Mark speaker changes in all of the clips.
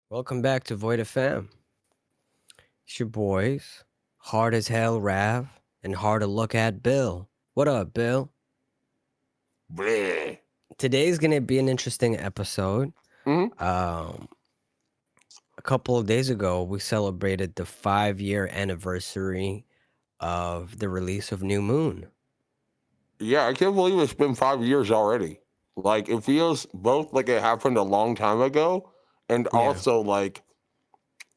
Speaker 1: Welcome back to Void FM. It's your boys, hard as hell Rav, and hard to look at Bill. What up, Bill?
Speaker 2: Bleh.
Speaker 1: Today's gonna be an interesting episode.
Speaker 2: Mhm.
Speaker 1: Um, a couple of days ago, we celebrated the 5-year anniversary of the release of New Moon.
Speaker 2: Yeah, I can't believe it's been 5 years already. Like, it feels both like it happened a long time ago and
Speaker 1: Yeah.
Speaker 2: also like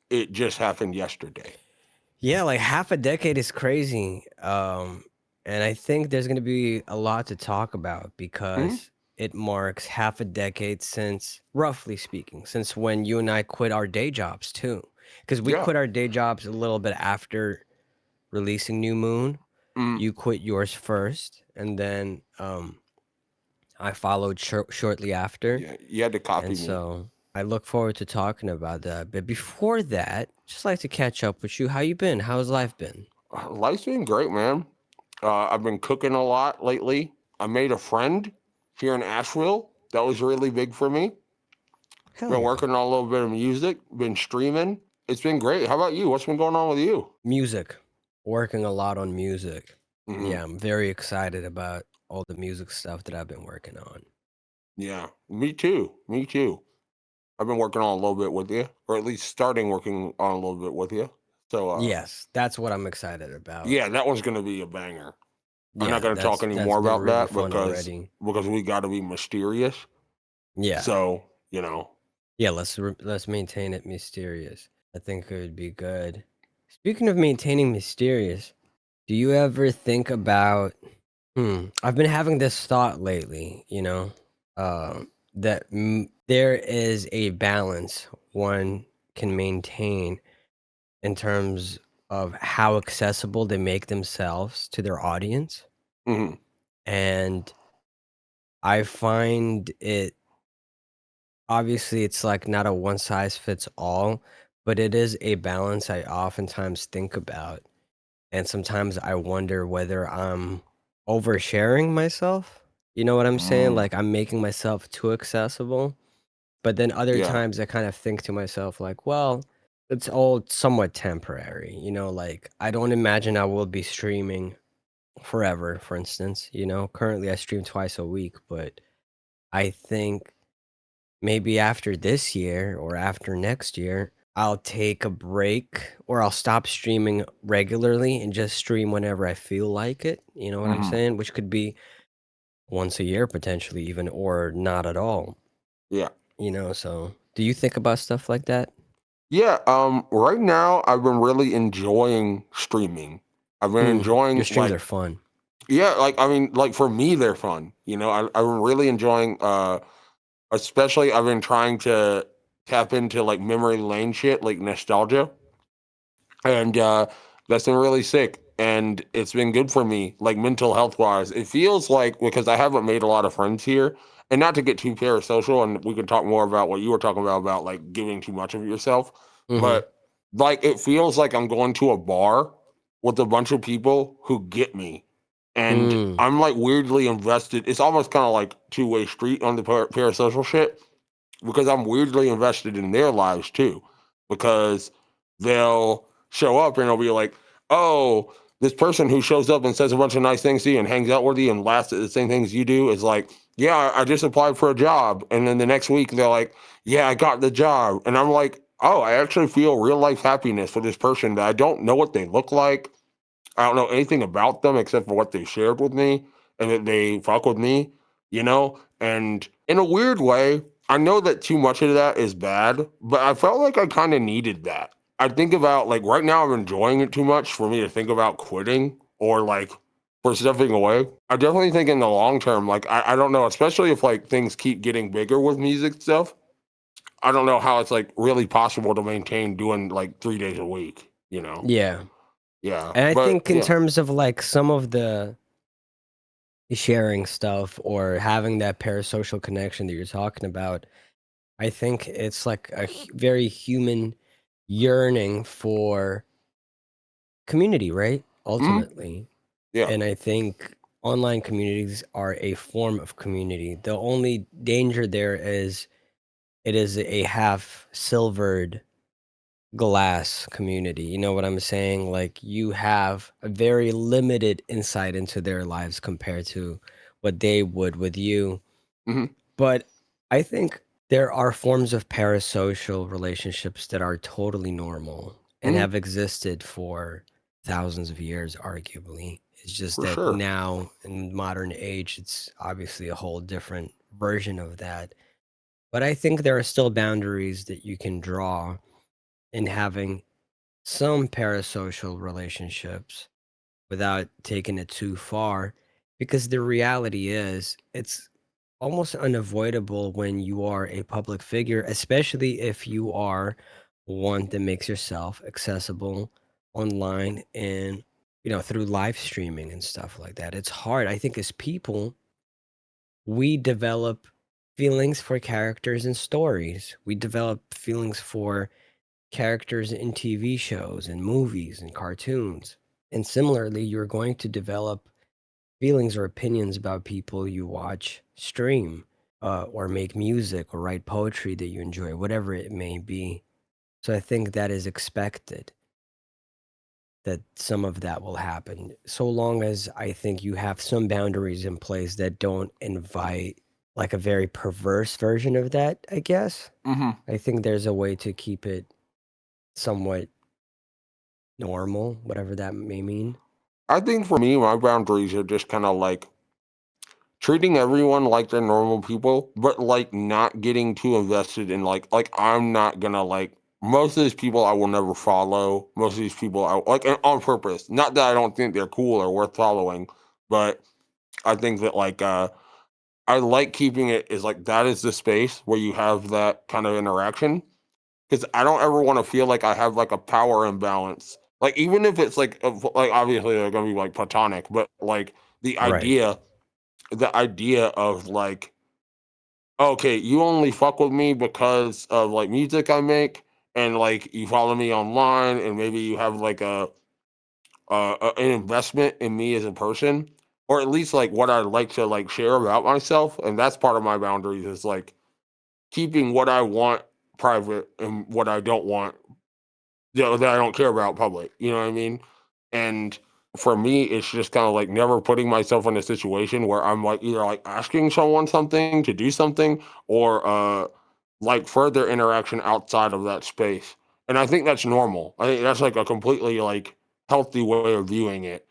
Speaker 2: it just happened yesterday.
Speaker 1: Yeah, like half a decade is crazy. And I think there's gonna be a lot to talk about
Speaker 2: Mhm.
Speaker 1: because it marks half a decade since, roughly speaking, since when you and I quit our day jobs too. Because we
Speaker 2: Yeah.
Speaker 1: quit our day jobs a little bit after releasing New Moon.
Speaker 2: Mhm.
Speaker 1: You quit yours first, and then I followed shortly after.
Speaker 2: Yeah. You had to copy
Speaker 1: And
Speaker 2: me.
Speaker 1: so I look forward to talking about that. But before that, just like to catch up with you. How you been? How's life been?
Speaker 2: Life's been great, man. I've been cooking a lot lately. I made a friend here in Asheville. That was really big for me.
Speaker 1: Hell
Speaker 2: Been
Speaker 1: yeah.
Speaker 2: working on a little bit of music, been streaming. It's been great. How about you? What's been going on with you?
Speaker 1: Music. Working a lot on music.
Speaker 2: Hmm.
Speaker 1: Yeah, I'm very excited about all the music stuff that I've been working on.
Speaker 2: Yeah, me too. Me too. I've been working on a little bit with you, or at least starting working on a little bit with you. So,
Speaker 1: Yes, that's what I'm excited about.
Speaker 2: yeah, that one's gonna be a banger. I'm not
Speaker 1: Yeah,
Speaker 2: gonna talk any
Speaker 1: that's
Speaker 2: more
Speaker 1: been
Speaker 2: about
Speaker 1: really
Speaker 2: that
Speaker 1: fun already.
Speaker 2: because we got to be mysterious.
Speaker 1: Yeah.
Speaker 2: So, you know,
Speaker 1: Yeah, let's maintain it mysterious. I think it would be good. Speaking of maintaining mysterious, do you ever think about I've been having this thought lately, that there is a balance one can maintain in terms of how accessible they make themselves to their audience.
Speaker 2: hmm
Speaker 1: And I find it obviously it's like not a one size fits all, but it is a balance I oftentimes think about. And sometimes I wonder whether I'm oversharing myself. You know what I'm saying?
Speaker 2: mm,
Speaker 1: Like I'm making myself too accessible. But then other
Speaker 2: yeah,
Speaker 1: times I kind of think to myself, like, well, it's all somewhat temporary. Like I don't imagine I will be streaming forever, for instance. Currently I stream twice a week, but I think maybe after this year or after next year, I'll take a break or I'll stop streaming regularly and just stream whenever I feel like it. You know what I'm
Speaker 2: hmm
Speaker 1: saying? Which could be once a year potentially even or not at all.
Speaker 2: yeah,
Speaker 1: So do you think about stuff like that?
Speaker 2: yeah. Right now I've been really enjoying streaming. I've been
Speaker 1: Your
Speaker 2: enjoying
Speaker 1: streams are
Speaker 2: like,
Speaker 1: fun.
Speaker 2: yeah, like I mean, like for me they're fun. I've been really enjoying. Especially I've been trying to tap into like memory lane shit, like nostalgia. And that's been really sick. And it's been good for me, like mental health wise. It feels like because I haven't made a lot of friends here, and not to get too parasocial, and we can talk more about what you were talking about like giving too much of yourself.
Speaker 1: Mhm.
Speaker 2: But like it feels like I'm going to a bar with a bunch of people who get me, and
Speaker 1: Mm.
Speaker 2: I'm like weirdly invested. It's almost kind of like two-way street on the parasocial shit because I'm weirdly invested in their lives too. Because they'll show up and they'll be like, oh, this person who shows up and says a bunch of nice things to you and hangs out with you and laughs at the same things you do is like, yeah, I just applied for a job. And then the next week they're like, yeah, I got the job. And I'm like, oh, I actually feel real life happiness for this person that I don't know what they look like. I don't know anything about them except for what they shared with me and that they fuck with me, you know? And in a weird way, I know that too much of that is bad, but I felt like I kind of needed that. I think about like right now I'm enjoying it too much for me to think about quitting or like for stepping away. I definitely think in the long term, like I don't know, especially if like things keep getting bigger with music stuff. I don't know how it's like really possible to maintain doing like 3 days a week, you know?
Speaker 1: Yeah.
Speaker 2: Yeah.
Speaker 1: And I
Speaker 2: But
Speaker 1: think in
Speaker 2: yeah.
Speaker 1: terms of like some of the sharing stuff or having that parasocial connection that you're talking about, I think it's like a very human yearning for community, right?
Speaker 2: Mhm.
Speaker 1: Ultimately.
Speaker 2: Yeah.
Speaker 1: And I think online communities are a form of community. The only danger there is it is a half silvered glass community. You know what I'm saying? Like, you have a very limited insight into their lives compared to what they would with you.
Speaker 2: Hmm.
Speaker 1: But I think there are forms of parasocial relationships that are totally normal and
Speaker 2: Hmm.
Speaker 1: have existed for thousands of years, arguably. It's just
Speaker 2: For
Speaker 1: that
Speaker 2: sure.
Speaker 1: now in modern age, it's obviously a whole different version of that. But I think there are still boundaries that you can draw in having some parasocial relationships without taking it too far, because the reality is it's almost unavoidable when you are a public figure, especially if you are one that makes yourself accessible online and, through live streaming and stuff like that. It's hard. I think as people, we develop feelings for characters and stories. We develop feelings for characters in TV shows and movies and cartoons. And similarly, you're going to develop feelings or opinions about people you watch stream, or make music or write poetry that you enjoy, whatever it may be. So I think that is expected that some of that will happen, so long as I think you have some boundaries in place that don't invite like a very perverse version of that, I guess.
Speaker 2: Hmm.
Speaker 1: I think there's a way to keep it somewhat normal, whatever that may mean.
Speaker 2: I think for me, my boundaries are just kind of like treating everyone like they're normal people, but like not getting too invested in like I'm not gonna like most of these people I will never follow. Most of these people I like on purpose. Not that I don't think they're cool or worth following, but I think that I like keeping it is like that is the space where you have that kind of interaction. Because I don't ever want to feel like I have like a power imbalance. Like even if it's like obviously they're gonna be like platonic, but like the
Speaker 1: Right.
Speaker 2: idea the idea of like, okay, you only fuck with me because of like music I make, and like you follow me online, and maybe you have like an investment in me as a person, or at least like what I like to like share about myself, and that's part of my boundaries is like keeping what I want private and what I don't want, that I don't care about public. You know what I mean? And for me, it's just kind of like never putting myself in a situation where I'm like either like asking someone something to do something or like further interaction outside of that space. And I think that's normal. I think that's like a completely like healthy way of viewing it.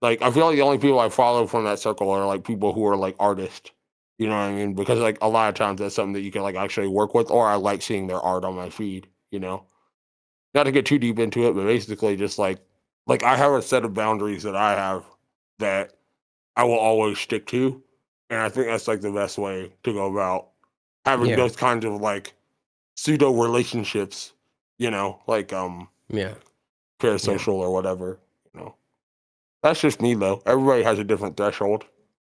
Speaker 2: Like I feel like the only people I follow from that circle are like people who are like artists. You know what I mean? Because like a lot of times that's something that you can like actually work with, or I like seeing their art on my feed. Not to get too deep into it, but basically just like I have a set of boundaries that I have that I will always stick to, and I think that's like the best way to go about having
Speaker 1: Yeah.
Speaker 2: those kinds of like pseudo relationships, like
Speaker 1: Yeah. Yeah.
Speaker 2: parasocial or whatever. You know, that's just me though. Everybody has a different threshold.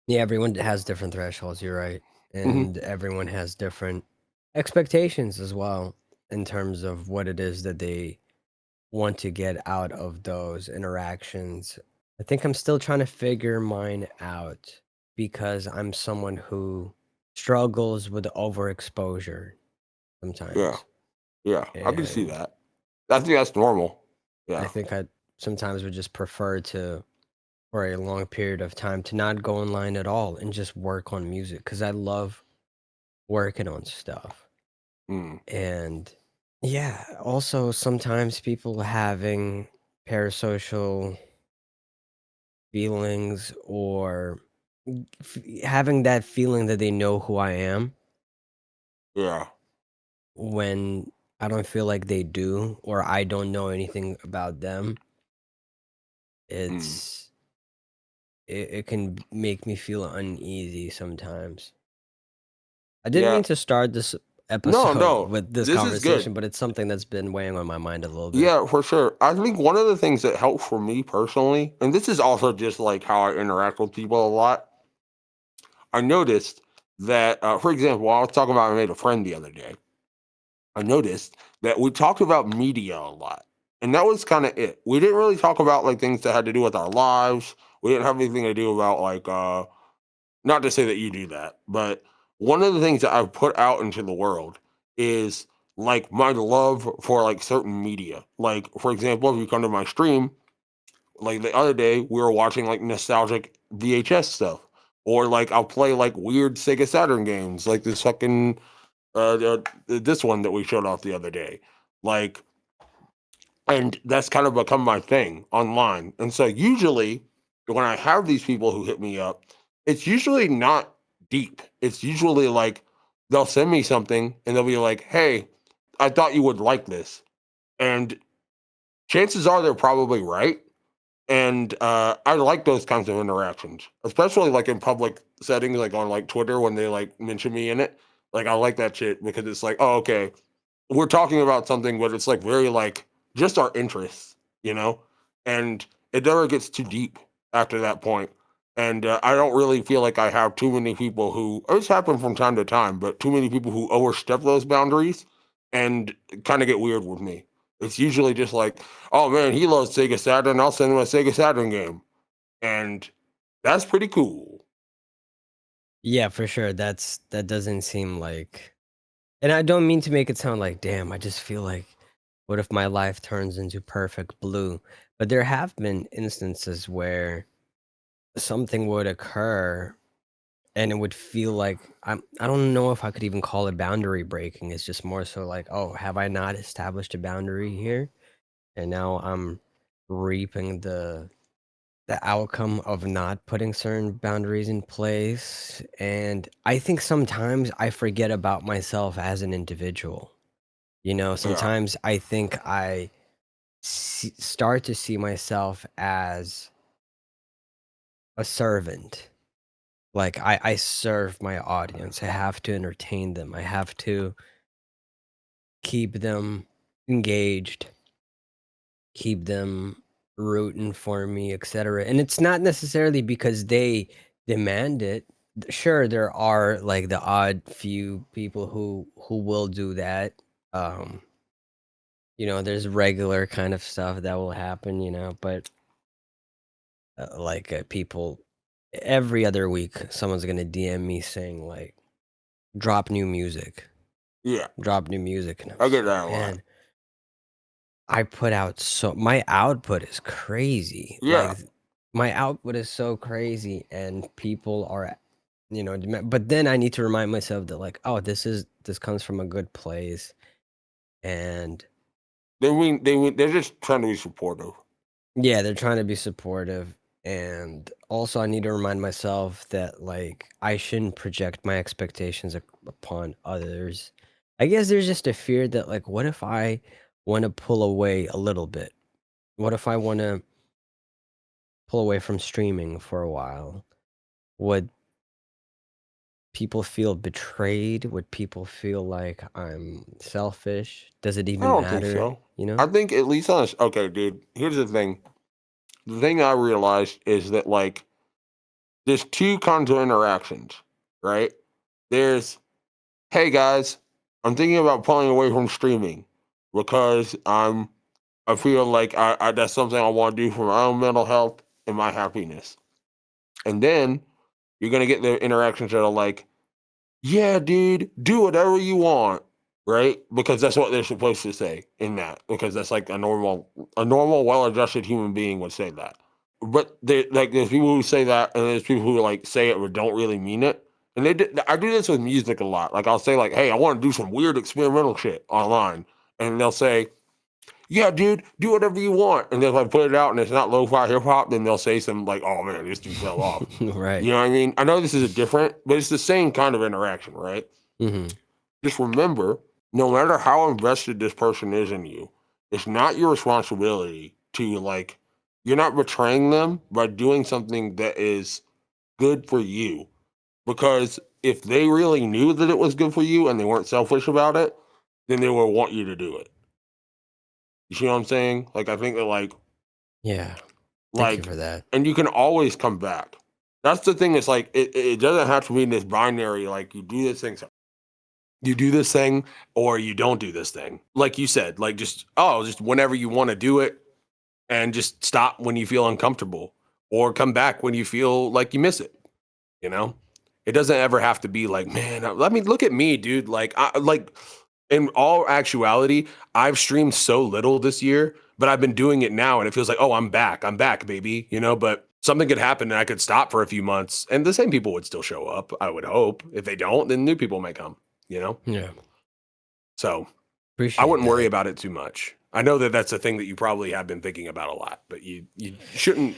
Speaker 1: Yeah, everyone has different thresholds, you're right.
Speaker 2: Hmm.
Speaker 1: And everyone has different expectations as well in terms of what it is that they want to get out of those interactions. I think I'm still trying to figure mine out because I'm someone who struggles with overexposure
Speaker 2: Yeah,
Speaker 1: sometimes.
Speaker 2: yeah, I can see
Speaker 1: And
Speaker 2: that. I think that's normal.
Speaker 1: I
Speaker 2: Yeah.
Speaker 1: think I sometimes would just prefer to, for a long period of time, to not go online at all and just work on music because I love working on stuff.
Speaker 2: Mm.
Speaker 1: And yeah, also sometimes people having parasocial feelings or having that feeling that they know who I am
Speaker 2: Yeah.
Speaker 1: when I don't feel like they do or I don't know anything about them.
Speaker 2: Mm.
Speaker 1: It's it can make me feel uneasy sometimes. I didn't
Speaker 2: Yeah.
Speaker 1: mean to start this
Speaker 2: No,
Speaker 1: episode
Speaker 2: no.
Speaker 1: with this
Speaker 2: This is good.
Speaker 1: conversation, but it's something that's been weighing on my mind a little bit.
Speaker 2: Yeah, for sure. I think one of the things that helps for me personally, and this is also just like how I interact with people a lot, I noticed that, for example, while I was talking about I made a friend the other day, I noticed that we talked about media a lot. And that was kind of it. We didn't really talk about like things that had to do with our lives. We didn't have anything to do about like, not to say that you do that, but one of the things that I've put out into the world is like my love for like certain media. Like, for example, if you come to my stream, like the other day, we were watching like nostalgic VHS stuff. Or like I'll play like weird Sega Saturn games, like this fucking this one that we showed off the other day. Like, and that's kind of become my thing online. And so usually when I have these people who hit me up, it's usually not deep. It's usually like they'll send me something and they'll be like, "Hey, I thought you would like this." And chances are they're probably right. And I like those kinds of interactions, especially like in public settings, like on like Twitter when they like mention me in it. Like I like that shit because it's like, oh, okay, we're talking about something, but it's like very like just our interests, you know, and it never gets too deep after that point. And I don't really feel like I have too many people who it's happened from time to time, but too many people who overstep those boundaries and kind of get weird with me. It's usually just like, oh man, he loves Sega Saturn. I'll send him a Sega Saturn game, and that's pretty cool.
Speaker 1: Yeah, for sure. That doesn't seem like, and I don't mean to make it sound like, damn, I just feel like, what if my life turns into perfect blue? But there have been instances where something would occur and it would feel like I don't know if I could even call it boundary breaking. It's just more so like, oh, have I not established a boundary here? And now I'm reaping the outcome of not putting certain boundaries in place. And I think sometimes I forget about myself as an individual. You know,
Speaker 2: Yeah,
Speaker 1: sometimes I think I start to see myself as a servant. Like I serve my audience. I have to entertain them. I have to keep them engaged, keep them rooting for me, etc. And it's not necessarily because they demand it. Sure, there are like the odd few people who will do that. Um, there's regular kind of stuff that will happen, but people every other week someone's gonna DM me saying like drop new music,
Speaker 2: yeah,
Speaker 1: drop new music, and I'm
Speaker 2: I
Speaker 1: just
Speaker 2: get
Speaker 1: like,
Speaker 2: that a lot.
Speaker 1: man, I put out my output is crazy.
Speaker 2: Yeah,
Speaker 1: Like my output is so crazy and people are but then I need to remind myself that like, oh, this comes from a good place. And
Speaker 2: they're just trying to be supportive.
Speaker 1: yeah, they're trying to be supportive. And also I need to remind myself that like I shouldn't project my expectations upon others. I guess there's just a fear that like, what if I want to pull away a little bit? What if I want to pull away from streaming for a while? Would people feel betrayed? Would people feel like I'm selfish? Does it
Speaker 2: I
Speaker 1: even
Speaker 2: don't think
Speaker 1: matter?
Speaker 2: so. I think at least on okay, dude. Here's the thing. The thing I realized is that like there's two kinds of interactions, right? There's, hey guys, I'm thinking about pulling away from streaming because I feel like I that's something I want to do for my own mental health and my happiness. And then you're gonna get the interactions that are like, yeah, dude, do whatever you want, right? Because that's what they're supposed to say in that. Because that's like a normal, well-adjusted human being would say that. But there's people who say that, and there's people who like say it but don't really mean it. And I do this with music a lot. Like I'll say like, hey, I want to do some weird experimental shit online, and they'll say, yeah, dude, do whatever you want. And if I put it out and it's not lo-fi hip hop, then they'll say something like, oh man, this dude fell off.
Speaker 1: Right.
Speaker 2: You know what I mean? I know this is a different, but it's the same kind of interaction, right?
Speaker 1: Hmm.
Speaker 2: Just remember, no matter how invested this person is in you, it's not your responsibility to like, you're not betraying them by doing something that is good for you. Because if they really knew that it was good for you and they weren't selfish about it, then they would want you to do it. You see what I'm saying? Like, I think that
Speaker 1: Yeah. Thank you
Speaker 2: like,
Speaker 1: for that.
Speaker 2: and you can always come back. That's the thing. It's like it doesn't have to be in this binary. Like you do this thing or you don't do this thing. Like you said, like just whenever you want to do it, and just stop when you feel uncomfortable, or come back when you feel like you miss it. You know, it doesn't ever have to be like, man. I mean, look at me, dude. Like in all actuality, I've streamed so little this year, but I've been doing it now and it feels like, oh, I'm back, baby, you know, but something could happen and I could stop for a few months and the same people would still show up, I would hope. If they don't, then new people may come, you know?
Speaker 1: Yeah.
Speaker 2: So I
Speaker 1: Appreciate
Speaker 2: wouldn't worry
Speaker 1: that.
Speaker 2: about it too much. I know that that's a thing that you probably have been thinking about a lot, but you shouldn't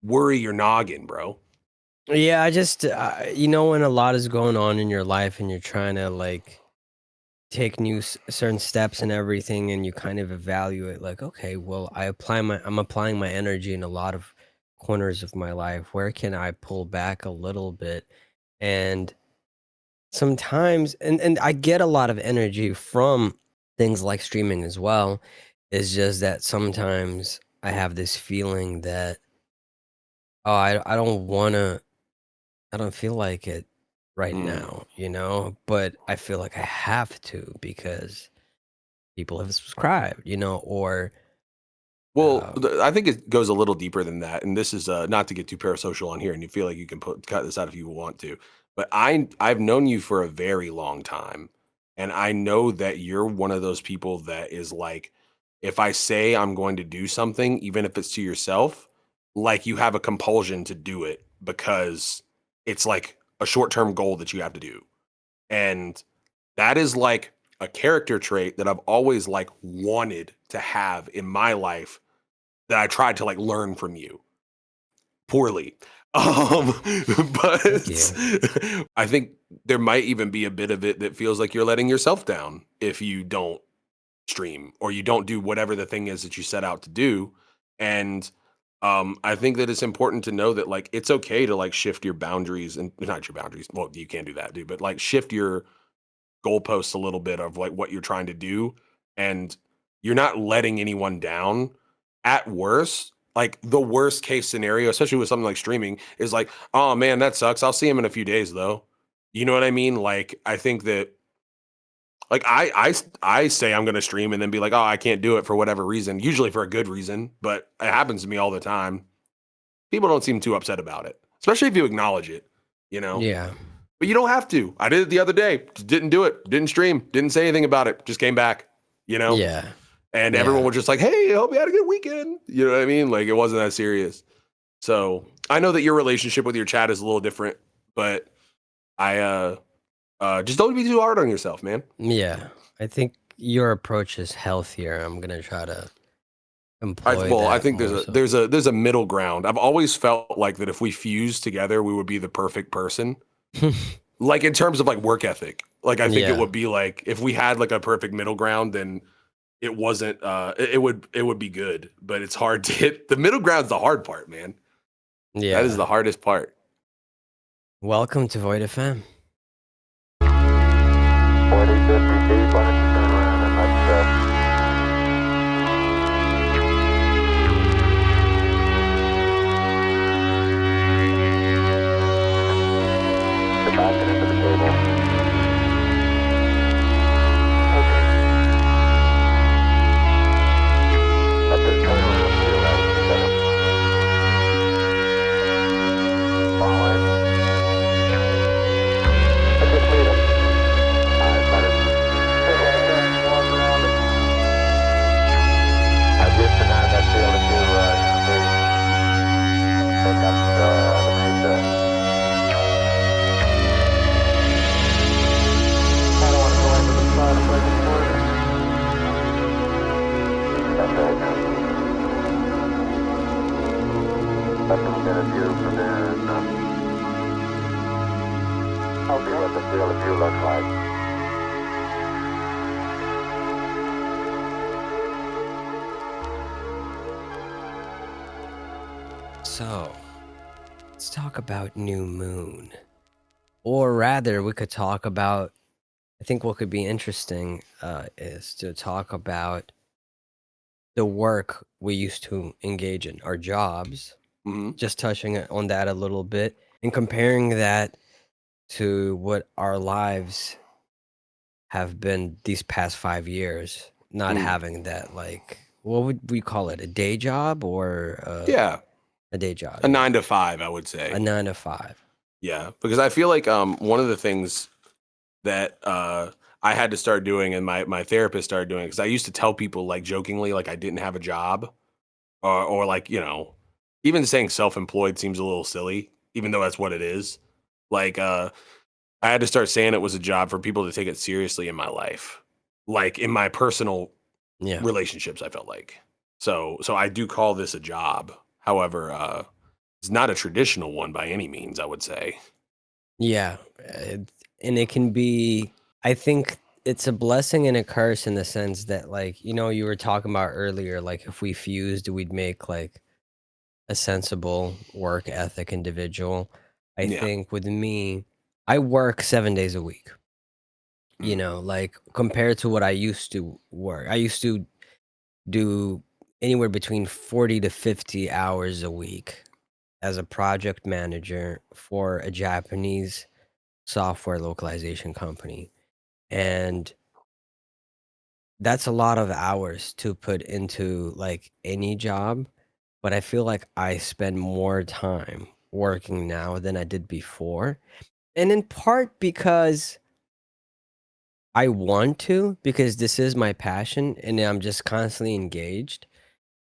Speaker 2: worry your noggin, bro.
Speaker 1: Yeah, I just you know, when a lot is going on in your life and you're trying to like take certain steps and everything, and you kind of evaluate like, okay, well, I'm applying my energy in a lot of corners of my life. Where can I pull back a little bit? And sometimes, and I get a lot of energy from things like streaming as well. It's just that sometimes I have this feeling that, oh, I don't want to, I don't feel like it right now, you know, but I feel like I have to because people have subscribed, you know, or
Speaker 2: Well, I think it goes a little deeper than that, and this is not to get too parasocial on here, and you feel like you can cut this out if you want to. But I've known you for a very long time, and I know that you're one of those people that is like, if I say I'm going to do something, even if it's to yourself, like you have a compulsion to do it because it's like a short term goal that you have to do, and that is like a character trait that I've always like wanted to have in my life that I tried to like learn from you poorly. But I think there might even be a bit of it that feels like you're letting yourself down if you don't stream or you don't do whatever the thing is that you set out to do. And I think that it's important to know that like it's okay to like shift your boundaries and not your boundaries. Well, you can't do that, dude, but like shift your goalposts a little bit of like what you're trying to do. And you're not letting anyone down. At worst, like the worst case scenario, especially with something like streaming, is like, oh man, that sucks. I'll see him in a few days though. You know what I mean? Like, I think that like I say I'm gonna stream and then be like, oh, I can't do it for whatever reason, usually for a good reason, but it happens to me all the time. People don't seem too upset about it, especially if you acknowledge it, you know?
Speaker 1: yeah,
Speaker 2: But you don't have to. I did it the other day. Just didn't do it. Didn't stream. Didn't say anything about it. Just came back, you know?
Speaker 1: yeah,
Speaker 2: And
Speaker 1: yeah,
Speaker 2: everyone was just like, hey, I hope you had a good weekend. You know what I mean? Like it wasn't that serious. So I know that your relationship with your chat is a little different, but I just don't be too hard on yourself, man.
Speaker 1: yeah. I think your approach is healthier. I'm gonna try to employ
Speaker 2: I
Speaker 1: that
Speaker 2: think
Speaker 1: more so.
Speaker 2: there's a middle ground. I've always felt like that if we fused together, we would be the perfect person. Like in terms of like work ethic. Like I think it
Speaker 1: Yeah.
Speaker 2: would be like if we had like a perfect middle ground, then it wasn't it would be good. But it's hard to hit. The middle ground's the hard part, man.
Speaker 1: Yeah.
Speaker 2: That is the hardest part.
Speaker 1: Welcome to Void FM.
Speaker 3: 4050 deep, why don't you turn around and let's get back into the table. Okay. Let this turn around to your right. Set him. Forward. Let's just meet him. Alright, let him. Walk around it. Just behind that field if you pick up the mesa. I don't want to go into the spot if I can avoid it. That's right now. Let them get a view from there and I'll see what the field of view looks like.
Speaker 1: So, let's talk about new moon. Or rather, we could talk about, I think what could be interesting is to talk about the work we used to engage in, our jobs, just touching on that a little bit and comparing that to what our lives have been these past 5 years, not having that, like, what would we call it, a day job or
Speaker 2: Yeah,
Speaker 1: a day job?
Speaker 2: a 9 to 5, I would say.
Speaker 1: A 9 to 5.
Speaker 2: Yeah, because I feel like one of the things that I had to start doing, and my therapist started doing, because I used to tell people like jokingly like I didn't have a job, or like, even saying self-employed seems a little silly, even though that's what it is. Like I had to start saying it was a job for people to take it seriously in my life, like in my personal
Speaker 1: Yeah.
Speaker 2: relationships. I felt like so I do call this a job. However, it's not a traditional one by any means, I would say.
Speaker 1: Yeah. And it can be, I think it's a blessing and a curse in the sense that, like, you were talking about earlier, like if we fused, we'd make like a sensible work ethic individual. I
Speaker 2: Yeah.
Speaker 1: think with me, I work 7 days a week. Like compared to what I used to work. I used to do anywhere between 40 to 50 hours a week as a project manager for a Japanese software localization company. And that's a lot of hours to put into like any job. But I feel like I spend more time working now than I did before. And in part because I want to, because this is my passion and I'm just constantly engaged.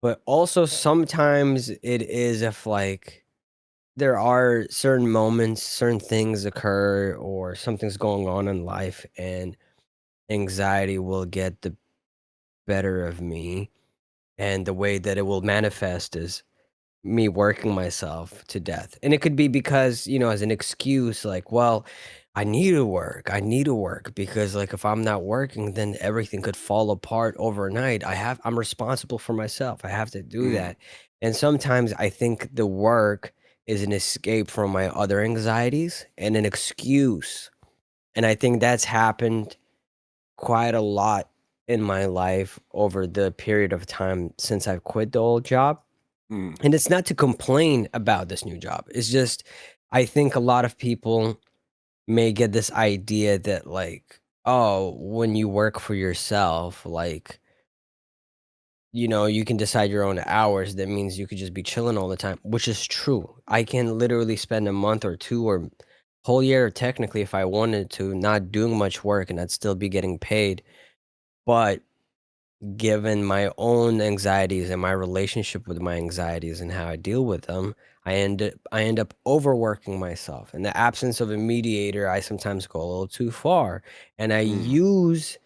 Speaker 1: But also sometimes it is if like there are certain moments, certain things occur or something's going on in life and anxiety will get the better of me. And the way that it will manifest is me working myself to death. And it could be because, as an excuse, like, well, I need to work. I need to work because like if I'm not working, then everything could fall apart overnight. I'm responsible for myself. I have to do that. And sometimes I think the work is an escape from my other anxieties and an excuse. And I think that's happened quite a lot in my life over the period of time since I've quit the old job. And it's not to complain about this new job. It's just, I think a lot of people may get this idea that like, oh, when you work for yourself, like, you can decide your own hours. That means you could just be chilling all the time, which is true. I can literally spend a month or two or whole year, technically, if I wanted to, not doing much work and I'd still be getting paid. But given my own anxieties and my relationship with my anxieties and how I deal with them, I end up overworking myself. In the absence of a mediator, I sometimes go a little too far, and I use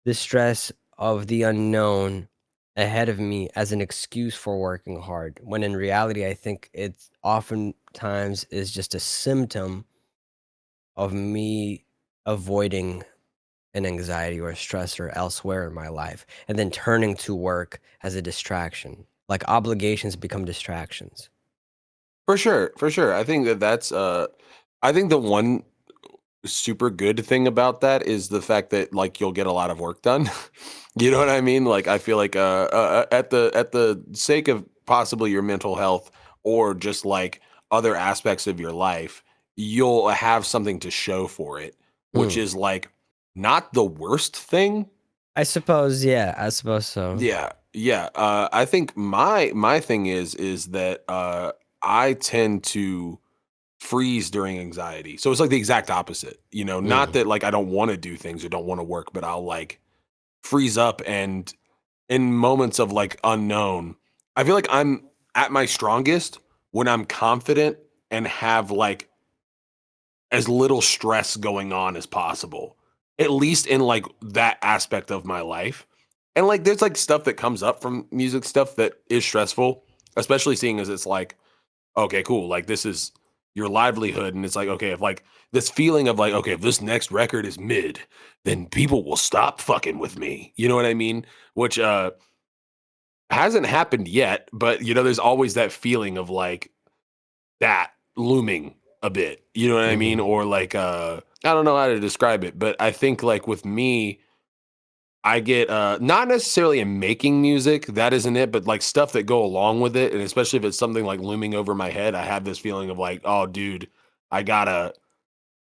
Speaker 1: the stress of the unknown ahead of me as an excuse for working hard, when in reality, I think it's oftentimes is just a symptom of me avoiding an anxiety or a stressor elsewhere in my life and then turning to work as a distraction. Like obligations become distractions.
Speaker 2: For sure, for sure. I think that's I think the one super good thing about that is the fact that like you'll get a lot of work done. You know what I mean? Like I feel like at the sake of possibly your mental health or just like other aspects of your life, you'll have something to show for it, which is like not the worst thing.
Speaker 1: I suppose, yeah, I suppose so.
Speaker 2: Yeah, yeah. I think my thing is that I tend to freeze during anxiety. So it's like the exact opposite. Not that like I don't want to do things or don't want to work, but I'll like freeze up, and in moments of like unknown, I feel like I'm at my strongest when I'm confident and have like as little stress going on as possible, at least in like that aspect of my life. And like there's like stuff that comes up from music stuff that is stressful, especially seeing as it's like, okay, cool, like this is your livelihood. And it's like, okay, if like this feeling of like, okay, if this next record is mid, then people will stop fucking with me. You know what I mean? Which hasn't happened yet, but there's always that feeling of like that looming a bit. You know what I mean? Or like I don't know how to describe it, but I think like with me, I get not necessarily in making music, that isn't it, but like stuff that go along with it. And especially if it's something like looming over my head, I have this feeling of like, oh dude, I gotta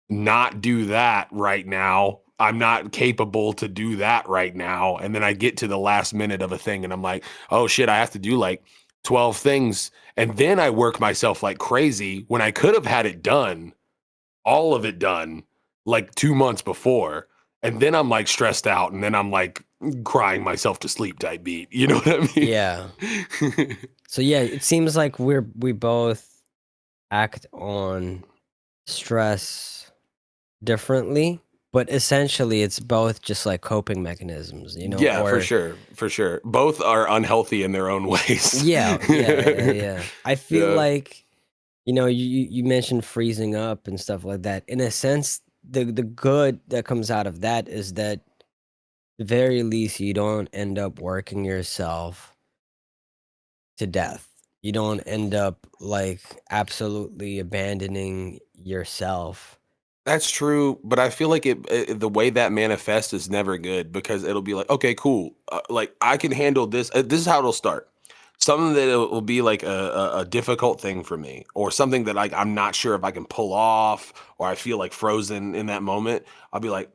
Speaker 2: not do that right now. I'm not capable to do that right now. And then I get to the last minute of a thing and I'm like, oh shit, I have to do like 12 things. And then I work myself like crazy when I could have had it done, all of it done, like 2 months before. and then I'm like stressed out, and then I'm like crying myself to sleep type beat. You know what I mean?
Speaker 1: Yeah. So yeah, it seems like we both act on stress differently, but essentially it's both just like coping mechanisms,
Speaker 2: Yeah, for
Speaker 1: or
Speaker 2: sure, for sure. Both are unhealthy in their own ways.
Speaker 1: yeah. I feel
Speaker 2: Yeah.
Speaker 1: like, you mentioned freezing up and stuff like that. In a sense, the good that comes out of that is that at the very least you don't end up working yourself to death. You don't end up like absolutely abandoning yourself.
Speaker 2: That's true, but I feel like the way that manifests is never good because it'll be like, okay, cool, like I can handle this. This is how it'll start. Something that it will be like a difficult thing for me, or something that like I'm not sure if I can pull off, or I feel like frozen in that moment. I'll be like,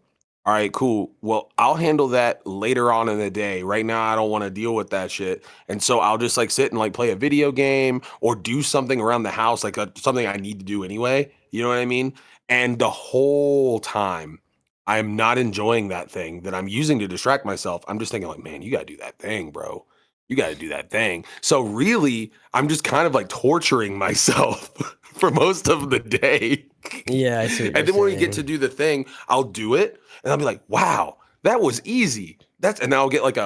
Speaker 2: all right, cool. Well, I'll handle that later on in the day. Right now, I don't want to deal with that shit, and so I'll just like sit and like play a video game or do something around the house, like something I need to do anyway. You know what I mean? And the whole time, I'm not enjoying that thing that I'm using to distract myself. I'm just thinking, like, man, you got to do that thing, bro. You got to do that thing. So, really, I'm just kind of like torturing myself for most of the day.
Speaker 1: Yeah, I see what you're
Speaker 2: And then when we get to
Speaker 1: saying.
Speaker 2: do the thing, I'll do it and I'll be like, wow, that was easy. And I'll get like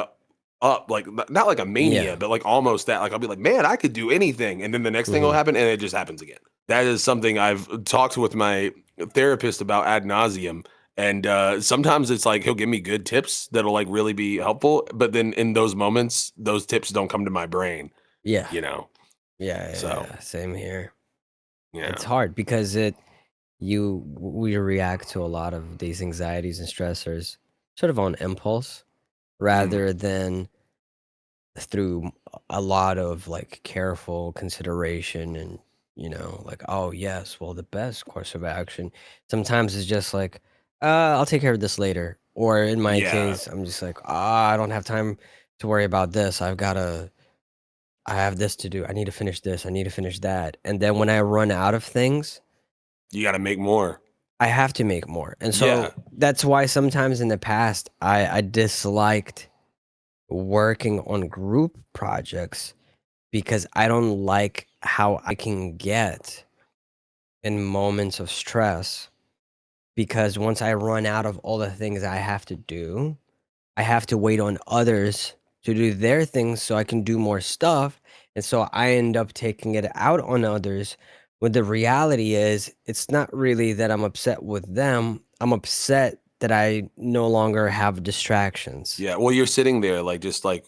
Speaker 2: like not like a mania,
Speaker 1: Yeah.
Speaker 2: but like almost that. Like, I'll be like, man, I could do anything. And then the next thing will
Speaker 1: Mhm.
Speaker 2: happen and it just happens again. That is something I've talked with my therapist about ad nauseum. And sometimes it's like he'll give me good tips that'll like really be helpful. But then in those moments, those tips don't come to my brain,
Speaker 1: Yeah.
Speaker 2: you know? So,
Speaker 1: Same here.
Speaker 2: yeah.
Speaker 1: It's hard because we react to a lot of these anxieties and stressors sort of on impulse
Speaker 2: Mm.
Speaker 1: rather than through a lot of like careful consideration and like, oh yes, well, the best course of action sometimes is just like, I'll take care of this later, or in my
Speaker 2: Yeah.
Speaker 1: case I'm just like, I don't have time to worry about this. I have this to do. I need to finish this. I need to finish that. And then when I run out of things,
Speaker 2: You got to make more.
Speaker 1: I have to make more. And
Speaker 2: Yeah.
Speaker 1: so that's why sometimes in the past I disliked working on group projects because I don't like how I can get in moments of stress. Because once I run out of all the things I have to do, I have to wait on others to do their things so I can do more stuff. And so I end up taking it out on others. When the reality is, it's not really that I'm upset with them. I'm upset that I no longer have distractions.
Speaker 2: Yeah. Well, you're sitting there like just like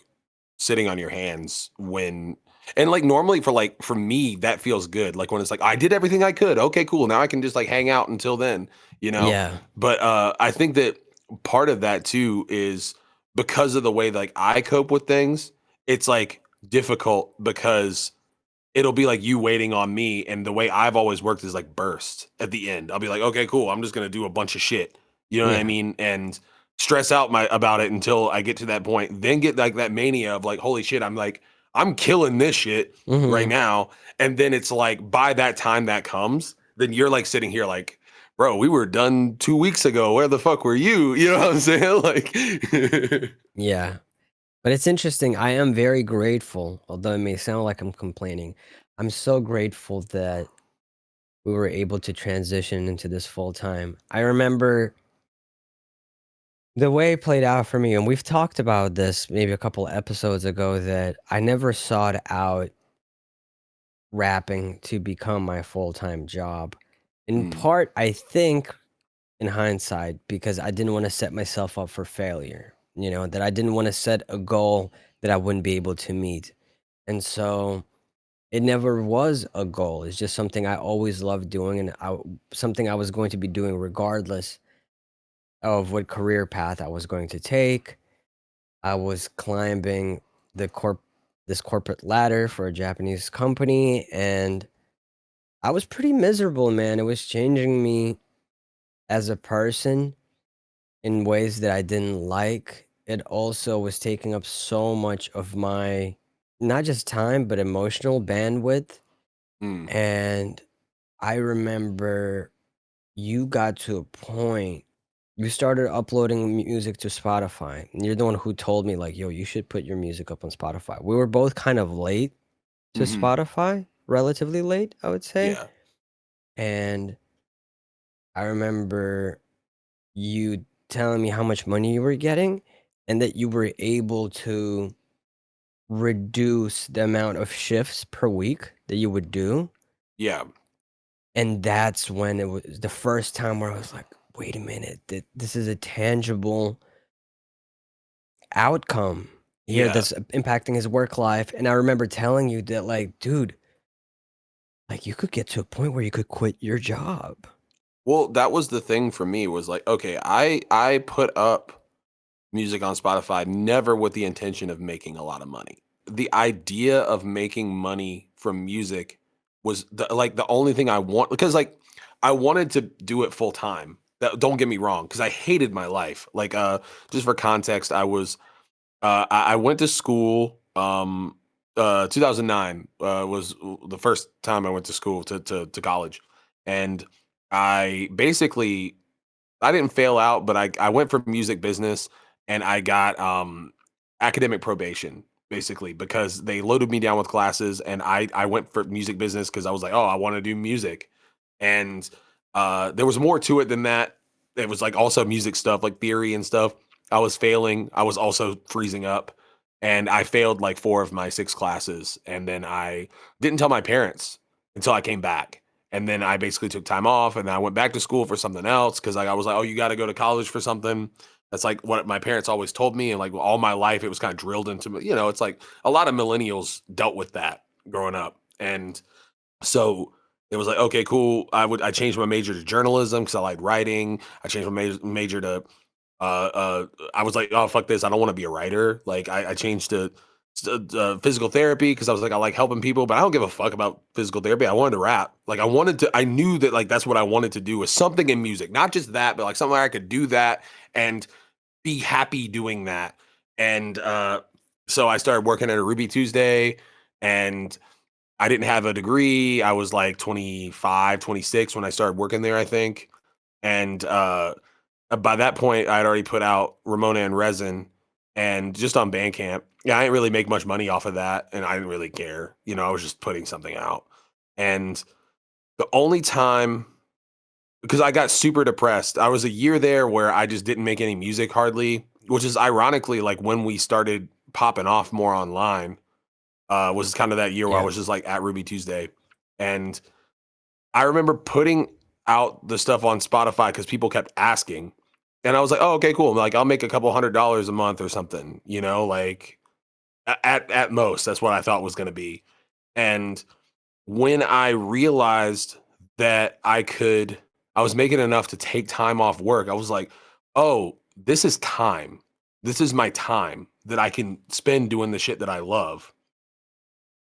Speaker 2: sitting on your hands when and like normally for me that feels good. Like when it's like I did everything I could. Okay, cool. Now I can just like hang out until then, you know.
Speaker 1: Yeah.
Speaker 2: But I think that part of that too is because of the way like I cope with things, it's like difficult because it'll be like you waiting on me and the way I've always worked is like burst at the end. I'll be like, "Okay, cool. I'm just going to do a bunch of shit." You know what I
Speaker 1: Yeah.
Speaker 2: mean? And stress out about it until I get to that point. Then get like that mania of like, "Holy shit, I'm killing this shit right
Speaker 1: Hmm.
Speaker 2: now." And then it's like by that time that comes, then you're like sitting here like, "Bro, we were done 2 weeks ago. Where the fuck were you?" You know what I'm saying? Like
Speaker 1: Yeah. But it's interesting. I am very grateful, although it may sound like I'm complaining. I'm so grateful that we were able to transition into this full time. I remember the way it played out for me, and we've talked about this maybe a couple episodes ago, that I never sought out rapping to become my full time job. In
Speaker 2: Mm,
Speaker 1: part, I think, in hindsight, because I didn't want to set myself up for failure, that I didn't want to set a goal that I wouldn't be able to meet. And so it never was a goal. It's just something I always loved doing, and something I was going to be doing regardless of what career path I was going to take. I was climbing the this corporate ladder for a Japanese company, and I was pretty miserable, man. It was changing me as a person in ways that I didn't like. It also was taking up so much of my not just time but emotional bandwidth.
Speaker 2: mm.
Speaker 1: And I remember you got to a point, you started uploading music to Spotify. And you're the one who told me like, yo, you should put your music up on Spotify. We were both kind of late to Spotify, relatively late, I would say.
Speaker 2: Yeah.
Speaker 1: And I remember you telling me how much money you were getting and that you were able to reduce the amount of shifts per week that you would do.
Speaker 2: Yeah.
Speaker 1: And that's when it was the first time where I was like, wait a minute, this is a tangible outcome here
Speaker 2: Yeah.
Speaker 1: that's impacting his work life. And I remember telling you that, like, dude, like you could get to a point where you could quit your job.
Speaker 2: Well, that was the thing for me was like, okay, I put up music on Spotify never with the intention of making a lot of money. The idea of making money from music was the only thing I want, because like I wanted to do it full time. Don't get me wrong, because I hated my life. Like just for context, I went to school 2009 was the first time I went to school to college. And I basically I didn't fail out, but I went for music business and I got academic probation basically because they loaded me down with classes and I went for music business because I was like, oh, I want to do music. And there was more to it than that. It was like also music stuff, like theory and stuff. I was failing. I was also freezing up. And I failed like 4 of my 6 classes. And then I didn't tell my parents until I came back. And then I basically took time off and I went back to school for something else because like I was like, oh, you got to go to college for something. That's like what my parents always told me. And like all my life, it was kind of drilled into me. You know, it's like a lot of millennials dealt with that growing up. And so it was like, okay, cool. I changed my major to journalism because I like writing. I changed my major to I was like, oh fuck this, I don't want to be a writer. Like I changed to physical therapy because I was like, I like helping people, but I don't give a fuck about physical therapy. I wanted to rap. Like I knew that like that's what I wanted to do was something in music, not just that, but like something where I could do that and be happy doing that. And so I started working at a Ruby Tuesday, and I didn't have a degree. I was like 25, 26 when I started working there, I think. And by that point, I'd already put out Ramona and Resin and just on Bandcamp. Yeah, I didn't really make much money off of that, and I didn't really care. You know, I was just putting something out. And the only time, because I got super depressed, I was a year there where I just didn't make any music hardly, which is ironically like when we started popping off more online, was kind of that year where I was just like at Ruby Tuesday. And I remember putting out the stuff on Spotify because people kept asking. And I was like, oh, okay, cool. Like, I'll make a couple $100 a month or something, you know, like at most, that's what I thought was going to be. And when I realized that I was making enough to take time off work, I was like, oh, this is time. This is my time that I can spend doing the shit that I love.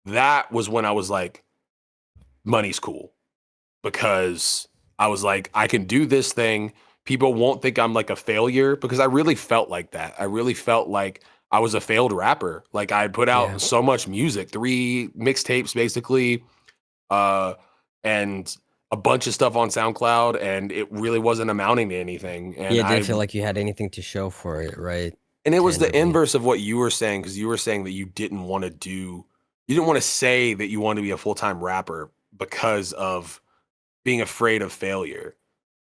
Speaker 2: That was when I was like, money's cool, because I was like, I can do this thing. People won't think I'm like a failure, because I really felt like that. I really felt like I was a failed rapper. Like I put out so much music, 3 mixtapes basically, and a bunch of stuff on SoundCloud, and it really wasn't amounting to anything. And
Speaker 1: I didn't feel like you had anything to show for it, right?
Speaker 2: And it was the inverse of what you were saying, because you were saying that you didn't want to say that you wanted to be a full-time rapper because of being afraid of failure.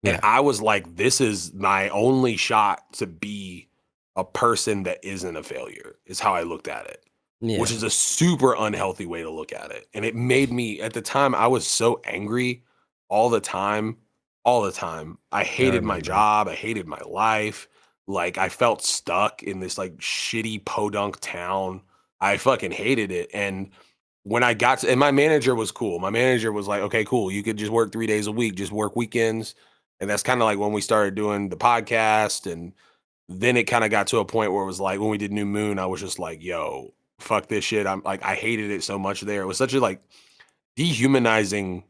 Speaker 2: Yeah. And I was like, this is my only shot to be a person that isn't a failure, is how I looked at it, which is a super unhealthy way to look at it. And it made me, at the time, I was so angry all the time. I hated my job. I hated my life. Like I felt stuck in this like shitty podunk town. I fucking hated it. And when I got to, and my manager was cool. My manager was like, okay, cool. You could just work 3 days a week, just work weekends. And that's kind of like when we started doing the podcast. And then it kind of got to a point where it was like, when we did New Moon, I was just like, yo, fuck this shit. I'm like, I hated it so much there. It was such a like dehumanizing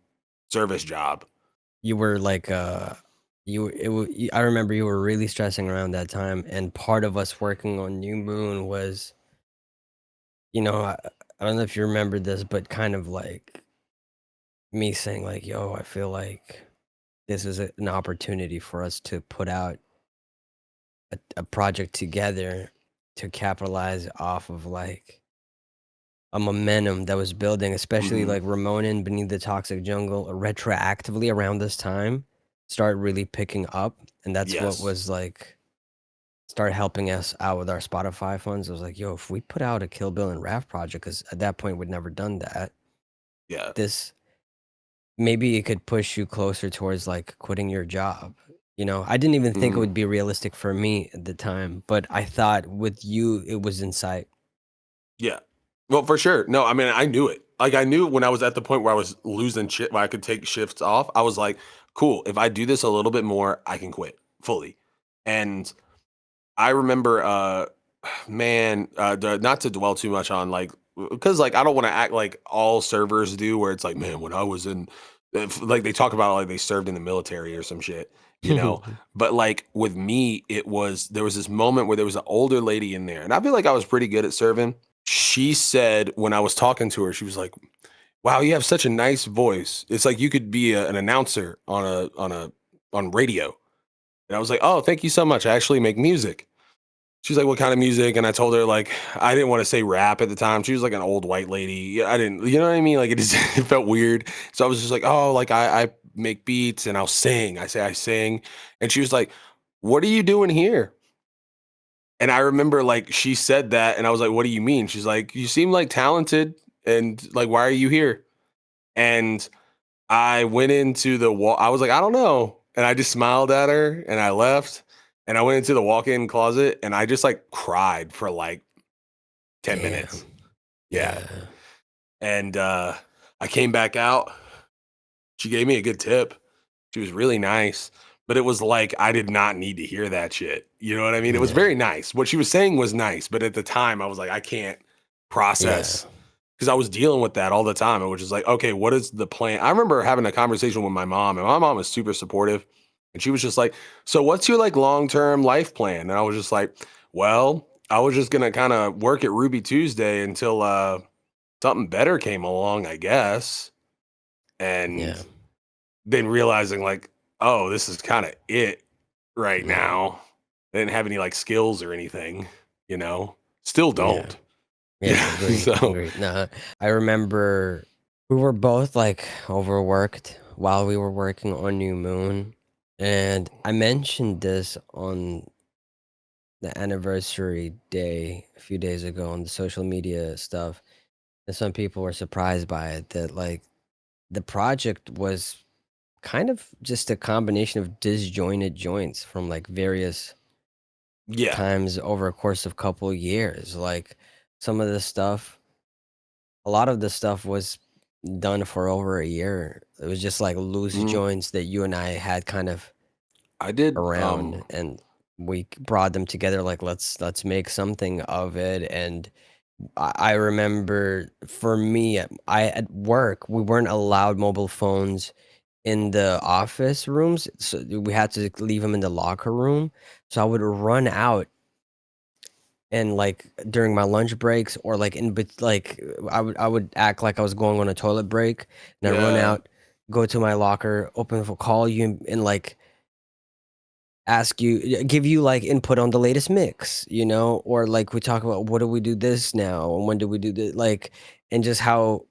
Speaker 2: service job.
Speaker 1: You were like, I remember you were really stressing around that time. And part of us working on New Moon was, you know, I don't know if you remember this, but kind of like me saying like, yo, I feel like this is an opportunity for us to put out a project together to capitalize off of like a momentum that was building, especially like Ramon and Beneath the Toxic Jungle retroactively around this time started really picking up. And that's what
Speaker 2: Yes.
Speaker 1: was like started helping us out with our Spotify funds. I was like, yo, if we put out a Kill Bill and Raph project, because at that point we'd never done that,
Speaker 2: Yeah.
Speaker 1: this maybe it could push you closer towards like quitting your job. You know, I didn't even think it would be realistic for me at the time, but I thought with you it was in sight.
Speaker 2: Yeah. Well, for sure. No, I mean, I knew it. Like, I knew when I was at the point where I was losing shit, where I could take shifts off, I was like, cool, if I do this a little bit more, I can quit fully. And I remember, not to dwell too much on like, because like, I don't want to act like all servers do, where it's like, man, when I was in, like, they talk about like they served in the military or some shit, you know? But like with me, there was this moment where there was an older lady in there, and I feel like I was pretty good at serving. She said when I was talking to her, she was like, "Wow, you have such a nice voice. It's like you could be an announcer on radio." And I was like, "Oh, thank you so much. I actually make music." She's like, "What kind of music?" And I told her like I didn't want to say rap at the time. She was like an old white lady. I didn't, you know what I mean? Like it just it felt weird. So I was just like, "Oh, like I make beats and I'll sing." I say I sing, and she was like, "What are you doing here?" And I remember like she said that, and I was like, "What do you mean?" She's like, "You seem like talented, and like, why are you here?" And I went into the wall. I was like, "I don't know," and I just smiled at her, and I left. And I went into the walk-in closet, and I just like cried for like 10
Speaker 1: Damn.
Speaker 2: minutes. Yeah. And I came back out. She gave me a good tip. She was really nice. But it was like I did not need to hear that shit. You know what I mean? It was very nice. What she was saying was nice, but at the time I was like, I can't process because I was dealing with that all the time. It was just like, okay, what is the plan? I remember having a conversation with my mom, and my mom was super supportive. And she was just like, so what's your like long-term life plan? And I was just like, well, I was just gonna kind of work at Ruby Tuesday until something better came along, I guess. And then realizing like, oh, this is kind of it right now. I didn't have any like skills or anything, you know. Still don't.
Speaker 1: Yeah, agreed.
Speaker 2: So
Speaker 1: Agreed. No, I remember we were both like overworked while we were working on New Moon, and I mentioned this on the anniversary day a few days ago on the social media stuff, and some people were surprised by it that like the project was kind of just a combination of disjointed joints from like various
Speaker 2: yeah,
Speaker 1: times over a course of couple years. Like some of the stuff, a lot of the stuff was done for over a year. It was just like loose joints that you and I had kind of
Speaker 2: I did
Speaker 1: around, and we brought them together. Like let's make something of it. And I remember for me, I at work we weren't allowed mobile phones in the office rooms, so we had to leave them in the locker room. So I would run out and like during my lunch breaks or like like I would act like I was going on a toilet break, and I run out, go to my locker, open for call you, and like ask you, give you like input on the latest mix, you know, or like we talk about what do we do this now and when do we do this, like, and just how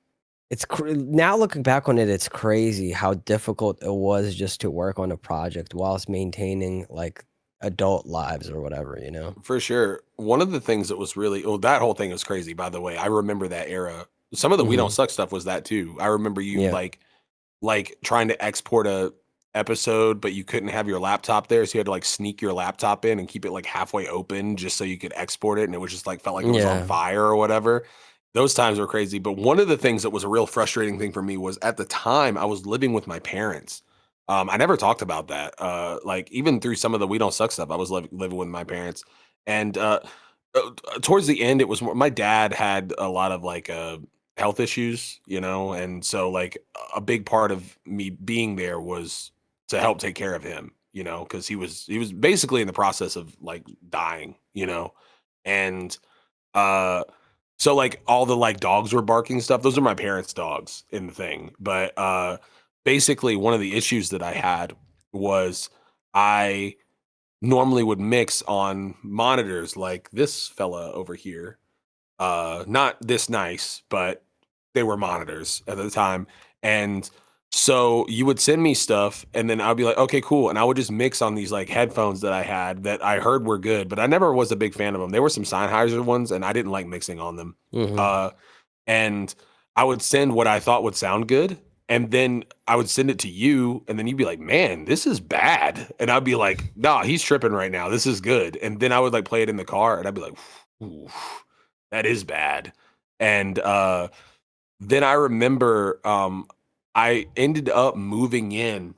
Speaker 1: it's now looking back on it, it's crazy how difficult it was just to work on a project whilst maintaining like adult lives or whatever, you know.
Speaker 2: for sure. One of the things that was really that whole thing was crazy, by the way. I remember that era. Some of the We Don't Suck stuff was that too. I remember you like trying to export a episode, but you couldn't have your laptop there, so you had to like sneak your laptop in and keep it like halfway open just so you could export it, and it was just like felt like it was on fire or whatever. Those times were crazy. But one of the things that was a real frustrating thing for me was at the time I was living with my parents. I never talked about that. Like even through some of the We Don't Suck stuff, I was living with my parents, and towards the end, it was more, my dad had a lot of like health issues, you know, and so like a big part of me being there was to help take care of him, you know, because he was basically in the process of like dying, you know, and uh so like all the like dogs were barking stuff. Those are my parents' dogs in the thing. But basically one of the issues that I had was I normally would mix on monitors like this fella over here. Not this nice, but they were monitors at the time. And so you would send me stuff and then I'd be like, okay, cool. And I would just mix on these like headphones that I had that I heard were good, but I never was a big fan of them. There were some Sennheiser ones and I didn't like mixing on them.
Speaker 1: Mhm.
Speaker 2: And I would send what I thought would sound good. And then I would send it to you, and then you'd be like, "Man, this is bad." And I'd be like, "Nah, he's tripping right now. This is good." And then I would like play it in the car, and I'd be like, "Ooh, that is bad." And then I remember I ended up moving in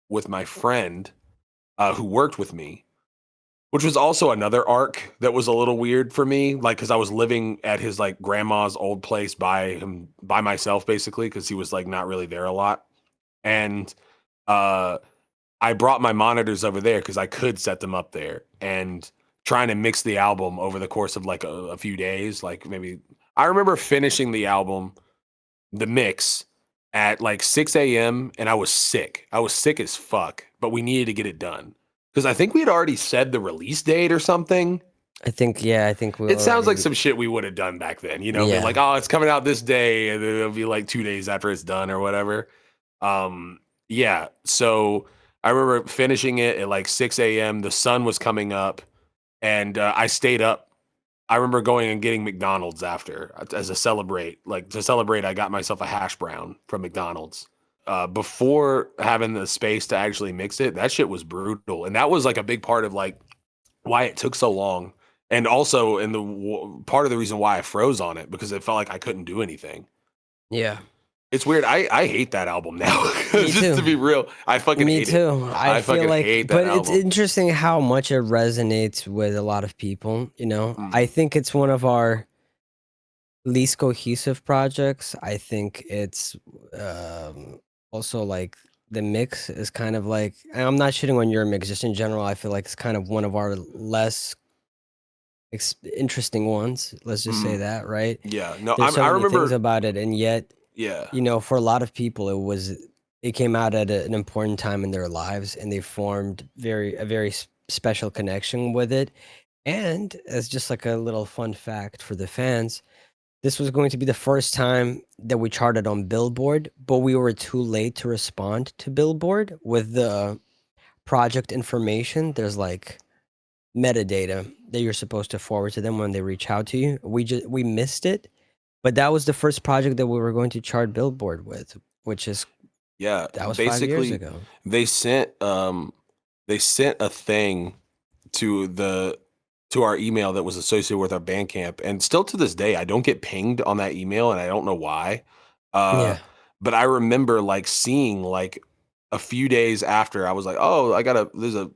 Speaker 2: with my friend who worked with me, which was also another arc that was a little weird for me, like because I was living at his like grandma's old place by myself basically because he was like not really there a lot. And uh I brought my monitors over there because I could set them up there and trying to mix the album over the course of like a few days. Like maybe I remember finishing the album, the mix at like 6 a.m. and I was sick. I was sick as fuck, but we needed to get it done because I think we had already said the release date or something.
Speaker 1: I think we
Speaker 2: It sounds like
Speaker 1: already
Speaker 2: some shit we would have done back then, you know, be
Speaker 1: yeah.
Speaker 2: like, oh, it's coming out this day, and then it'll be like 2 days after it's done or whatever. Yeah. So I remember finishing it at like 6 a.m. The sun was coming up, and I stayed up. I remember going and getting McDonald's after as a celebrate. Like to celebrate, I got myself a hash brown from McDonald's. Before having the space to actually mix it, that shit was brutal, and that was like a big part of like why it took so long. And also, in the part of the reason why I froze on it because it felt like I couldn't do anything.
Speaker 1: Yeah.
Speaker 2: It's weird. I hate that album now.
Speaker 1: Me
Speaker 2: Just
Speaker 1: too.
Speaker 2: to be real, I fucking
Speaker 1: Me
Speaker 2: hate it.
Speaker 1: too. I feel
Speaker 2: fucking
Speaker 1: like,
Speaker 2: hate that
Speaker 1: but it's
Speaker 2: album.
Speaker 1: interesting how much it resonates with a lot of people. You know,
Speaker 2: Mm.
Speaker 1: I think it's one of our least cohesive projects. I think it's also like the mix is kind of like, and I'm not shitting on your mix, just in general. I feel like it's kind of one of our less interesting ones. Let's just say that, right?
Speaker 2: Yeah. No,
Speaker 1: There's so
Speaker 2: I
Speaker 1: many things
Speaker 2: remember.
Speaker 1: about it, and yet,
Speaker 2: Yeah.
Speaker 1: you know, for a lot of people, it came out at an important time in their lives, and they formed a very special connection with it. And as just like a little fun fact for the fans, this was going to be the first time that we charted on Billboard, but we were too late to respond to Billboard with the project information. There's like metadata that you're supposed to forward to them when they reach out to you. We missed it, but that was the first project that we were going to chart Billboard with, which is
Speaker 2: Yeah.
Speaker 1: that was 5 years ago.
Speaker 2: They sent a thing to our email that was associated with our Bandcamp, and still to this day, I don't get pinged on that email, and I don't know why.
Speaker 1: Yeah.
Speaker 2: But I remember like seeing like a few days after, I was like, oh, there's a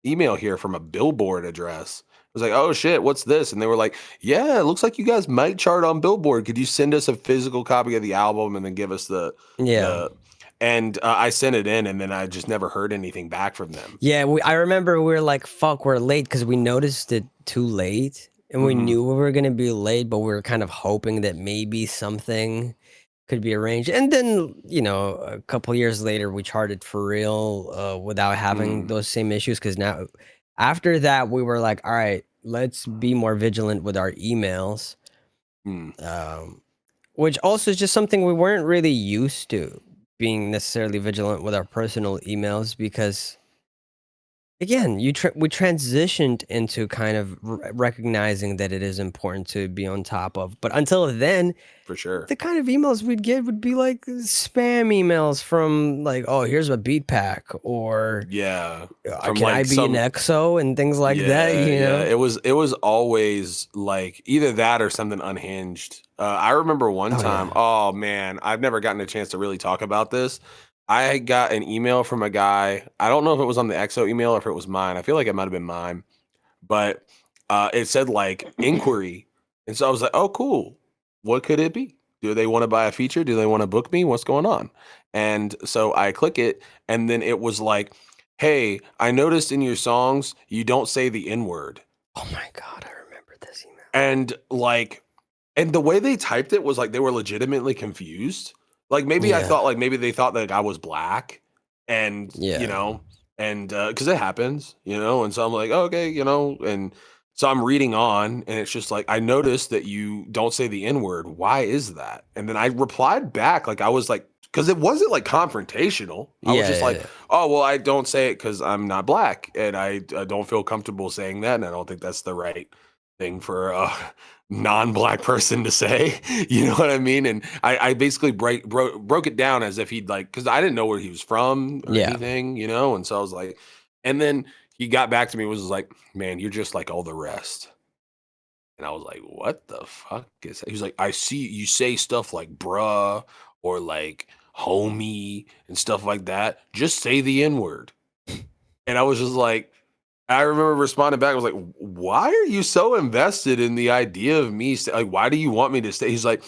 Speaker 2: email here from a Billboard address. I was like, oh shit, what's this? And they were like, yeah, it looks like you guys might chart on Billboard. Could you send us a physical copy of the album and then give us
Speaker 1: Yeah.
Speaker 2: and I sent it in, and then I just never heard anything back from them.
Speaker 1: Yeah, I remember we were like, fuck, we're late because we noticed it too late. And we knew we were going to be late, but we were kind of hoping that maybe something could be arranged. And then, you know, a couple years later, we charted for real without having those same issues. Because now, after that, we were like, all right, let's be more vigilant with our emails. Which also is just something we weren't really used to, being necessarily vigilant with our personal emails, because again, we transitioned into kind of recognizing that it is important to be on top of. But until then,
Speaker 2: For sure.
Speaker 1: the kind of emails we'd get would be like spam emails from like, oh, here's a beat pack, or
Speaker 2: Yeah.
Speaker 1: can I be an EXO and things like that, you know?
Speaker 2: It was always like either that or something unhinged. I remember one time, oh man, I've never gotten a chance to really talk about this. I got an email from a guy. I don't know if it was on the EXO email or if it was mine. I feel like it might have been mine, but it said like inquiry. And so I was like, oh, cool. What could it be? Do they want to buy a feature? Do they want to book me? What's going on? And so I click it, and then it was like, hey, I noticed in your songs, you don't say the N-word.
Speaker 1: Oh my God, I remember this email.
Speaker 2: And like, and the way they typed it was like they were legitimately confused. Like maybe I thought like maybe they thought that I was black, and you know, And because it happens, and so I'm like, oh, okay, and so I'm reading on, and it's just like, I noticed that you don't say the N-word. Why is that? And then I replied back, like, I was like, because it wasn't like confrontational. I was
Speaker 1: Yeah,
Speaker 2: just
Speaker 1: yeah,
Speaker 2: like,
Speaker 1: yeah.
Speaker 2: oh, well, I don't say it because I'm not black, and I don't feel comfortable saying that, and I don't think that's the right thing for a non-black person to say. You know what I mean? And I basically broke it down as if he'd like, because I didn't know where he was from or
Speaker 1: Yeah.
Speaker 2: anything, and so I was like, and then he got back to me, was like, man, you're just like all the rest. And I was like, what the fuck is that? He was like, I see you say stuff like bruh or like homie and stuff like that. Just say the N-word. And I was just like, I remember responding back. I was like, why are you so invested in the idea of me? Like, why do you want me to stay? He's like,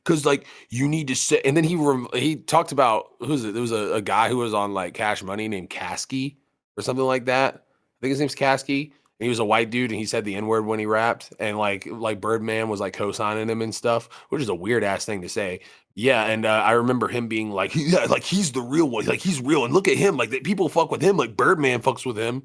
Speaker 2: because like you need to say. And then he talked about, who's it? There was a guy who was on like Cash Money named Kasky or something like that. I think his name's Kasky. And he was a white dude, and he said the N-word when he rapped, and like Birdman was like co-signing him and stuff, which is a weird ass thing to say. Yeah, and I remember him being like, yeah, like he's the real one, like he's real, and look at him, like people fuck with him, like Birdman fucks with him,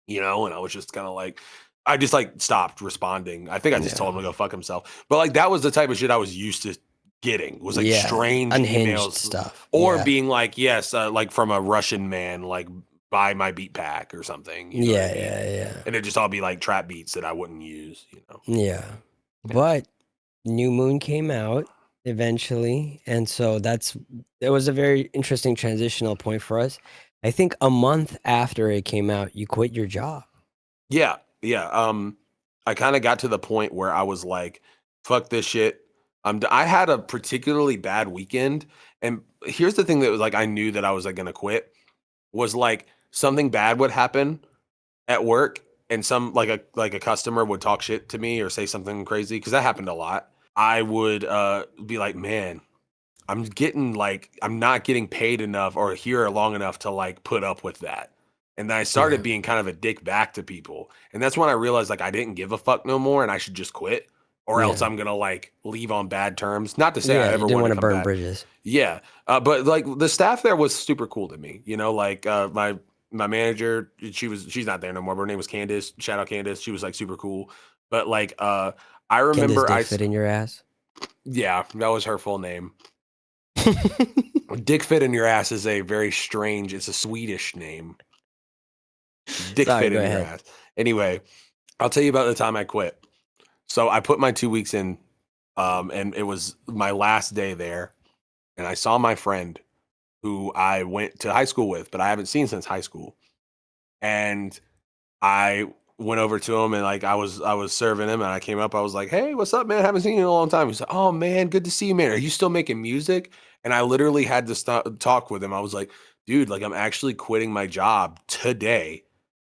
Speaker 2: and I was just kind of like, I just like stopped responding. I think I just
Speaker 1: Yeah.
Speaker 2: told him to go fuck himself. But like that was the type of shit I was used to getting, was like
Speaker 1: Yeah,
Speaker 2: strange
Speaker 1: unhinged
Speaker 2: emails
Speaker 1: stuff.
Speaker 2: or
Speaker 1: Yeah.
Speaker 2: being like, yes, like from a Russian man, like buy my beat pack or something. You know what I mean?
Speaker 1: Yeah.
Speaker 2: And it'd just all be like trap beats that I wouldn't use.
Speaker 1: Yeah. But New Moon came out eventually, and so it was a very interesting transitional point for us. I think a month after it came out, you quit your job.
Speaker 2: Yeah. I kind of got to the point where I was like, fuck this shit. I had a particularly bad weekend, and here's the thing that was like, I knew that I was like gonna quit, was like something bad would happen at work, and some like a customer would talk shit to me or say something crazy, because that happened a lot. I would be like, man, I'm not getting paid enough or here long enough to like put up with that. And then I started
Speaker 1: Yeah.
Speaker 2: being kind of a dick back to people. And that's when I realized like I didn't give a fuck no more, and I should just quit, or else
Speaker 1: Yeah.
Speaker 2: I'm going to like leave on bad terms. Not to say I
Speaker 1: Yeah, you
Speaker 2: ever
Speaker 1: didn't
Speaker 2: want
Speaker 1: want
Speaker 2: to
Speaker 1: to
Speaker 2: come
Speaker 1: burn
Speaker 2: back.
Speaker 1: bridges.
Speaker 2: Yeah. But like the staff there was super cool to me, like my manager, she's not there no more, but her name was Candace. Shout out Candace. She was like super cool. But like I
Speaker 1: Can this
Speaker 2: remember
Speaker 1: dick fit in your ass?
Speaker 2: yeah, that was her full name. Dick fit in your ass is a very strange, it's a Swedish name. Dick
Speaker 1: Sorry,
Speaker 2: fit
Speaker 1: go
Speaker 2: in your
Speaker 1: ahead.
Speaker 2: ass. Anyway, I'll tell you about the time I quit. So I put my 2 weeks in, and it was my last day there. And I saw my friend who I went to high school with, but I haven't seen since high school. And I went over to him, and like I was serving him, and I came up, I was like, hey, what's up, man? Haven't seen you in a long time. He's like, oh man, good to see you, man. Are you still making music? And I literally had to talk with him. I was like, dude, like I'm actually quitting my job today.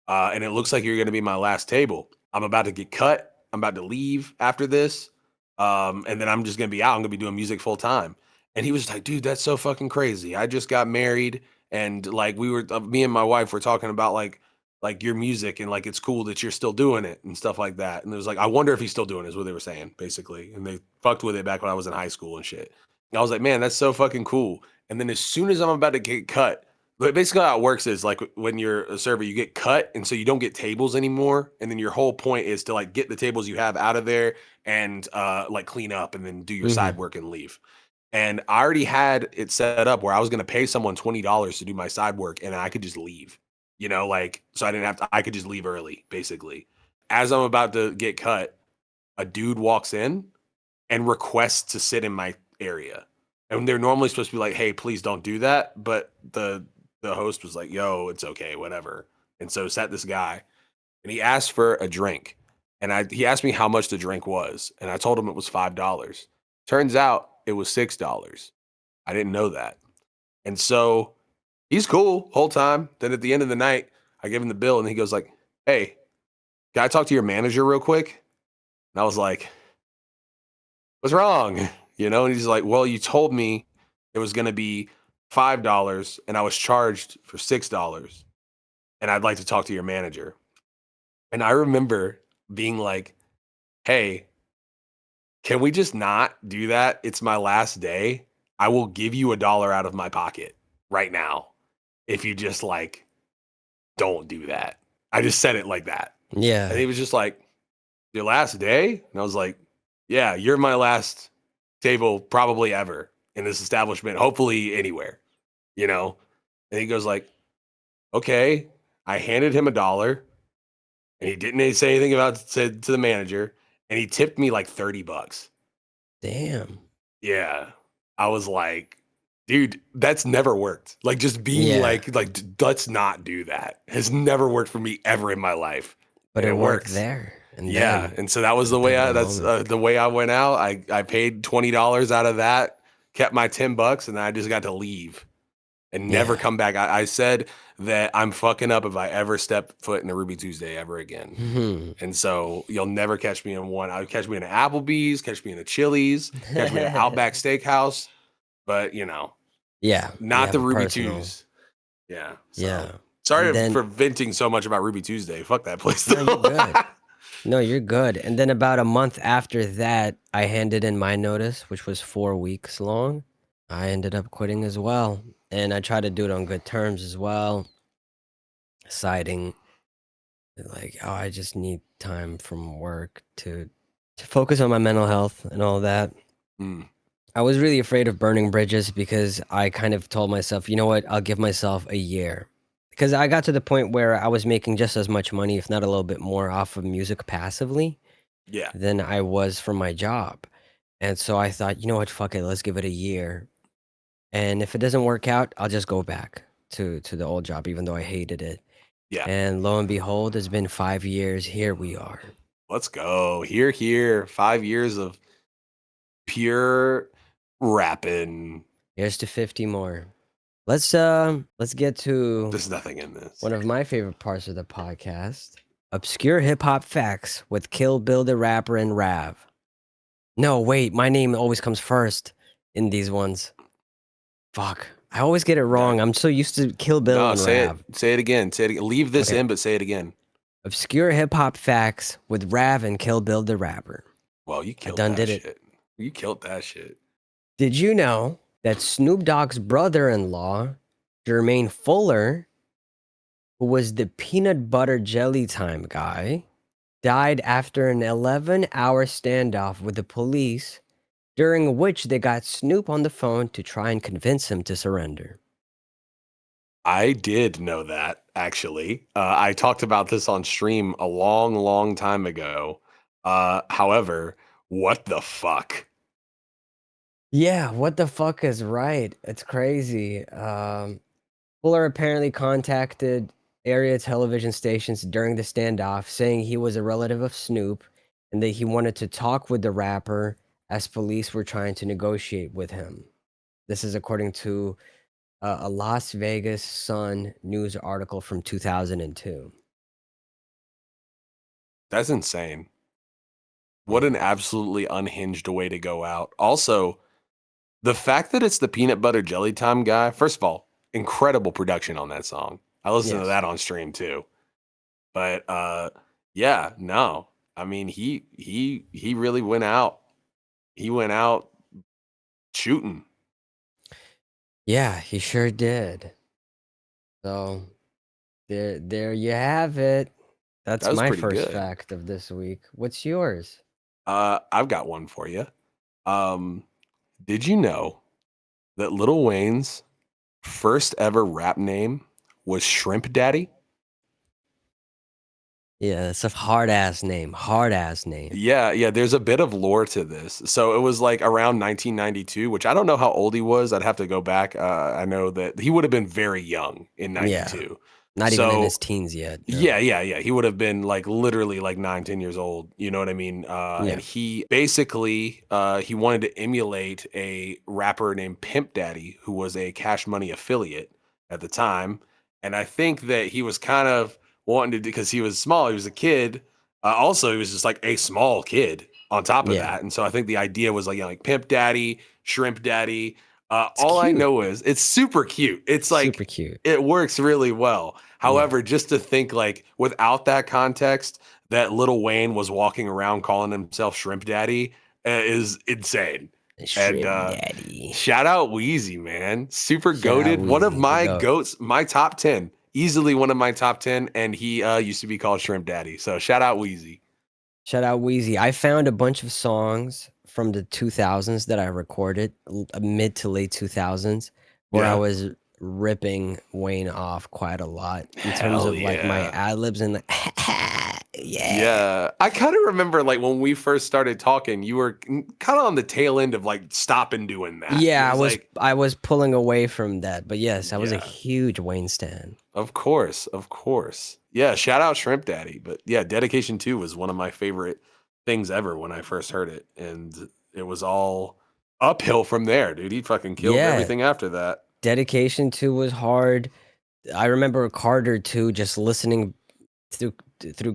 Speaker 2: And it looks like you're gonna be my last table. I'm about to get cut. I'm about to leave after this. And then I'm just gonna be out. I'm gonna be doing music full time. And he was like, dude, that's so fucking crazy. I just got married, and like me and my wife were talking about like your music, and like it's cool that you're still doing it and stuff like that. And it was like, I wonder if he's still doing it, is what they were saying, basically. And they fucked with it back when I was in high school and shit. And I was like, man, that's so fucking cool. And then as soon as I'm about to get cut, but basically how it works is like when you're a server, you get cut, and so you don't get tables anymore. And then your whole point is to like get the tables you have out of there and like clean up and then do your side work and leave. And I already had it set up where I was going to pay someone $20 to do my side work, and I could just leave, like, so I didn't have to, I could just leave early, basically. As I'm about to get cut, a dude walks in and requests to sit in my area. And they're normally supposed to be like, hey, please don't do that. But the host was like, yo, it's okay, whatever. And so sat this guy, and he asked for a drink. And he asked me how much the drink was. And I told him it was $5. Turns out it was $6. I didn't know that. And so he's cool whole time. Then at the end of the night, I give him the bill, and he goes like, hey, can I talk to your manager real quick? And I was like, what's wrong? And he's like, well, you told me it was going to be $5 and I was charged for $6, and I'd like to talk to your manager. And I remember being like, hey, can we just not do that? It's my last day. I will give you $1 out of my pocket right now if you just like don't do that. I just said it like that.
Speaker 1: Yeah.
Speaker 2: And he was just like, your last day? And I was like, yeah, you're my last table probably ever in this establishment, hopefully anywhere, you know? And he goes like, okay. I handed him $1 and he didn't say anything about it, said to the manager, and he tipped me like $30.
Speaker 1: Damn.
Speaker 2: Yeah. I was like, dude, that's never worked. Like just being
Speaker 1: Yeah.
Speaker 2: like, let's not do that has never worked for me ever in my life.
Speaker 1: But
Speaker 2: And
Speaker 1: it worked
Speaker 2: works.
Speaker 1: there. And
Speaker 2: Yeah.
Speaker 1: then,
Speaker 2: And so that was the way the way I went out. I paid $20 out of that, kept my $10, and I just got to leave and never
Speaker 1: Yeah.
Speaker 2: come back. I said that I'm fucking up if I ever step foot in a Ruby Tuesday ever again.
Speaker 1: Mhm.
Speaker 2: And so you'll never catch me in one. I would catch me in an Applebee's, catch me in a Chili's, catch me in an Outback Steakhouse. But
Speaker 1: Yeah.
Speaker 2: not
Speaker 1: you
Speaker 2: the
Speaker 1: have a
Speaker 2: Ruby
Speaker 1: personal-
Speaker 2: Tues. Yeah. So.
Speaker 1: Yeah.
Speaker 2: Sorry
Speaker 1: And then-
Speaker 2: for venting so much about Ruby Tuesday. Fuck that place.
Speaker 1: No, you're good. No, you're good. And then about a month after that, I handed in my notice, which was 4 weeks long. I ended up quitting as well. And I tried to do it on good terms as well, citing like, oh, I just need time from work to focus on my mental health and all that.
Speaker 2: Mm.
Speaker 1: I was really afraid of burning bridges because I kind of told myself, you know what, I'll give myself a year. Because I got to the point where I was making just as much money, if not a little bit more, off of music passively
Speaker 2: Yeah.
Speaker 1: than I was from my job. And so I thought, you know what, fuck it, let's give it a year. And if it doesn't work out, I'll just go back to the old job, even though I hated it.
Speaker 2: Yeah.
Speaker 1: And lo and behold, it's been 5 years. Here we are.
Speaker 2: Let's go. Here. 5 years of pure rapping.
Speaker 1: Here's to 50 more. Let's get to
Speaker 2: There's nothing in this.
Speaker 1: one of my favorite parts of the podcast. Obscure hip hop facts with Kill Bill the Rapper and Rav. No, wait, my name always comes first in these ones. Fuck. I always get it wrong. I'm so used to Kill Bill
Speaker 2: No,
Speaker 1: and
Speaker 2: say
Speaker 1: Rav.
Speaker 2: it. Say it again. Say it again. Leave this
Speaker 1: Okay.
Speaker 2: in, but say it again.
Speaker 1: Obscure hip hop facts with Rav and Kill Bill the Rapper.
Speaker 2: Well, you killed
Speaker 1: done
Speaker 2: that
Speaker 1: did it.
Speaker 2: shit. You killed that shit.
Speaker 1: Did you know that Snoop Dogg's brother-in-law, Jermaine Fuller, who was the peanut butter jelly time guy, died after an 11-hour standoff with the police, during which they got Snoop on the phone to try and convince him to surrender?
Speaker 2: I did know that, actually. I talked about this on stream a long, long time ago. However, what the fuck?
Speaker 1: Yeah, what the fuck is right? It's crazy. Fuller apparently contacted area television stations during the standoff, saying he was a relative of Snoop and that he wanted to talk with the rapper as police were trying to negotiate with him. This is according to a Las Vegas Sun news article from 2002.
Speaker 2: That's insane. What an absolutely unhinged way to go out. Also, the fact that it's the peanut butter jelly time guy, first of all, incredible production on that song. I listened to
Speaker 1: Yes.
Speaker 2: that on stream too. But yeah, no. I mean, he really went out. He went out shooting.
Speaker 1: Yeah, he sure did. So there you have it. That's
Speaker 2: That was
Speaker 1: my
Speaker 2: pretty
Speaker 1: first
Speaker 2: good.
Speaker 1: fact of this week. What's yours?
Speaker 2: I've got one for you. Did you know that Lil Wayne's first ever rap name was Shrimp Daddy?
Speaker 1: Yeah, it's a hard ass name. Hard ass name.
Speaker 2: Yeah, there's a bit of lore to this. So it was like around 1992, which I don't know how old he was. I'd have to go back. I know that he would have been very young in 92.
Speaker 1: Not even in
Speaker 2: So-
Speaker 1: his teens yet. no.
Speaker 2: Yeah. He would have been like literally like 9-10 years old. You know what I mean? And he basically he wanted to emulate a rapper named Pimp Daddy, who was a Cash Money affiliate at the time. And I think that he was kind of wanting to, because he was small, he was a kid. Also, he was just like a small kid on top of
Speaker 1: Yeah.
Speaker 2: that. And so I think the idea was like, you know, like Pimp Daddy, Shrimp Daddy. All I
Speaker 1: cute.
Speaker 2: know is it's super cute. It's like
Speaker 1: super cute.
Speaker 2: it works really well. However, just to think like without that context, that Lil Wayne was walking around calling himself Shrimp Daddy is insane.
Speaker 1: Shrimp
Speaker 2: uh,
Speaker 1: Daddy.
Speaker 2: Shout out Wheezy, man. Super
Speaker 1: Shout out
Speaker 2: goated. One of
Speaker 1: Wheezy, the
Speaker 2: my
Speaker 1: goat.
Speaker 2: goats, my top 10 easily one of my top 10, and he used to be called Shrimp Daddy. So shout out Wheezy.
Speaker 1: Shout out Wheezy. I found a bunch of songs from the 2000s that I recorded, mid to late 2000s, where I
Speaker 2: Yeah.
Speaker 1: was ripping Wayne off quite a lot in terms
Speaker 2: Hell
Speaker 1: of like my
Speaker 2: yeah.
Speaker 1: ad-libs and like, yeah.
Speaker 2: Yeah, I kind of remember like when we first started talking, you were kind of on the tail end of like stopping doing that.
Speaker 1: Yeah,
Speaker 2: It was like,
Speaker 1: I was pulling away from that, but yes, I was a
Speaker 2: yeah,
Speaker 1: huge Wayne stan.
Speaker 2: of course, of course. Yeah, shout out Shrimp Daddy. But yeah, Dedication 2 was one of my favorite things ever when I first heard it. And it was all uphill from there, dude. He fucking killed
Speaker 1: Yeah.
Speaker 2: everything after that.
Speaker 1: Dedication 2 was hard. I remember Carter 2, just listening through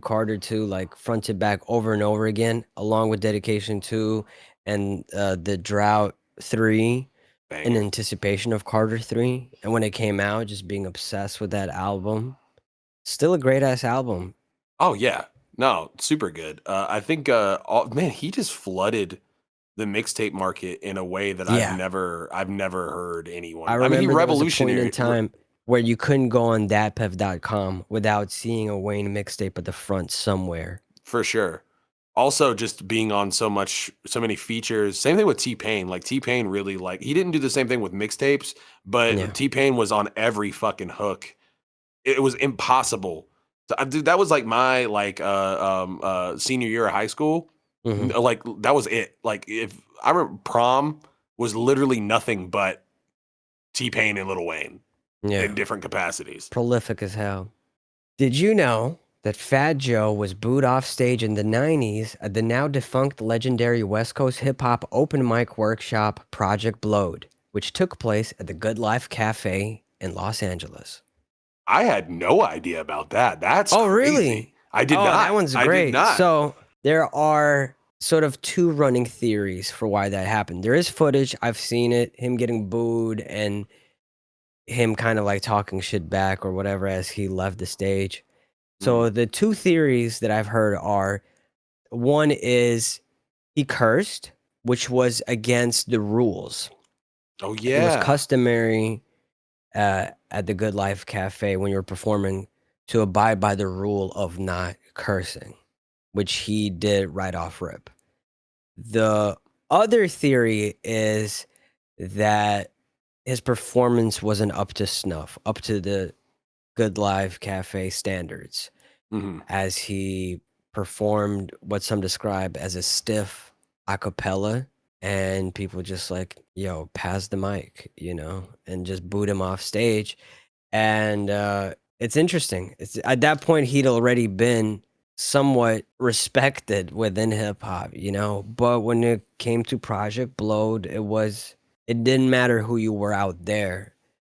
Speaker 1: Carter 2, like front to back over and over again, along with Dedication 2 and the Drought 3 in
Speaker 2: Banger.
Speaker 1: anticipation of Carter 3. And when it came out, just being obsessed with that album. Still a great ass album.
Speaker 2: Oh yeah, no, super good. I think, man, he just flooded the mixtape market in a way that
Speaker 1: Yeah.
Speaker 2: I've never heard anyone.
Speaker 1: I
Speaker 2: I mean, he
Speaker 1: remember there was a point in
Speaker 2: revolutionary.
Speaker 1: time where you couldn't go on datpev.com without seeing a Wayne mixtape at the front somewhere.
Speaker 2: For sure. Also, just being on so many features. Same thing with T-Pain. Like T-Pain really he didn't do the same thing with mixtapes, but
Speaker 1: Yeah.
Speaker 2: T-Pain was on every fucking hook. It was impossible. Dude, that was like my senior year of high school.
Speaker 1: Mhm.
Speaker 2: Like that was it. Like if I remember, prom was literally nothing but T-Pain and Lil Wayne
Speaker 1: Yeah.
Speaker 2: in different capacities.
Speaker 1: Prolific as hell. Did you know that Fat Joe was booed off stage in the 90s at the now defunct legendary West Coast hip hop open mic workshop Project Blowed, which took place at the Good Life Cafe in Los Angeles?
Speaker 2: I had no idea about that. That's
Speaker 1: Oh,
Speaker 2: crazy.
Speaker 1: really?
Speaker 2: I did not.
Speaker 1: That one's
Speaker 2: I
Speaker 1: great.
Speaker 2: did not.
Speaker 1: So there are sort of two running theories for why that happened. There is footage. I've seen it, him getting booed and him kind of like talking shit back or whatever as he left the stage. So the two theories that I've heard are, one is he cursed, which was against the rules.
Speaker 2: Oh
Speaker 1: It was
Speaker 2: yeah.
Speaker 1: customary at the Good Life Cafe when you're performing to abide by the rule of not cursing, which he did right off rip. The other theory is that his performance wasn't up to snuff, up to the Good Life Cafe standards,
Speaker 2: Mhm.
Speaker 1: as he performed what some describe as a stiff a cappella, and people just like, yo, pass the mic, and just boot him off stage. And it's interesting. It's at that point he'd already been somewhat respected within hip hop, but when it came to Project Blowed, it didn't matter who you were out there.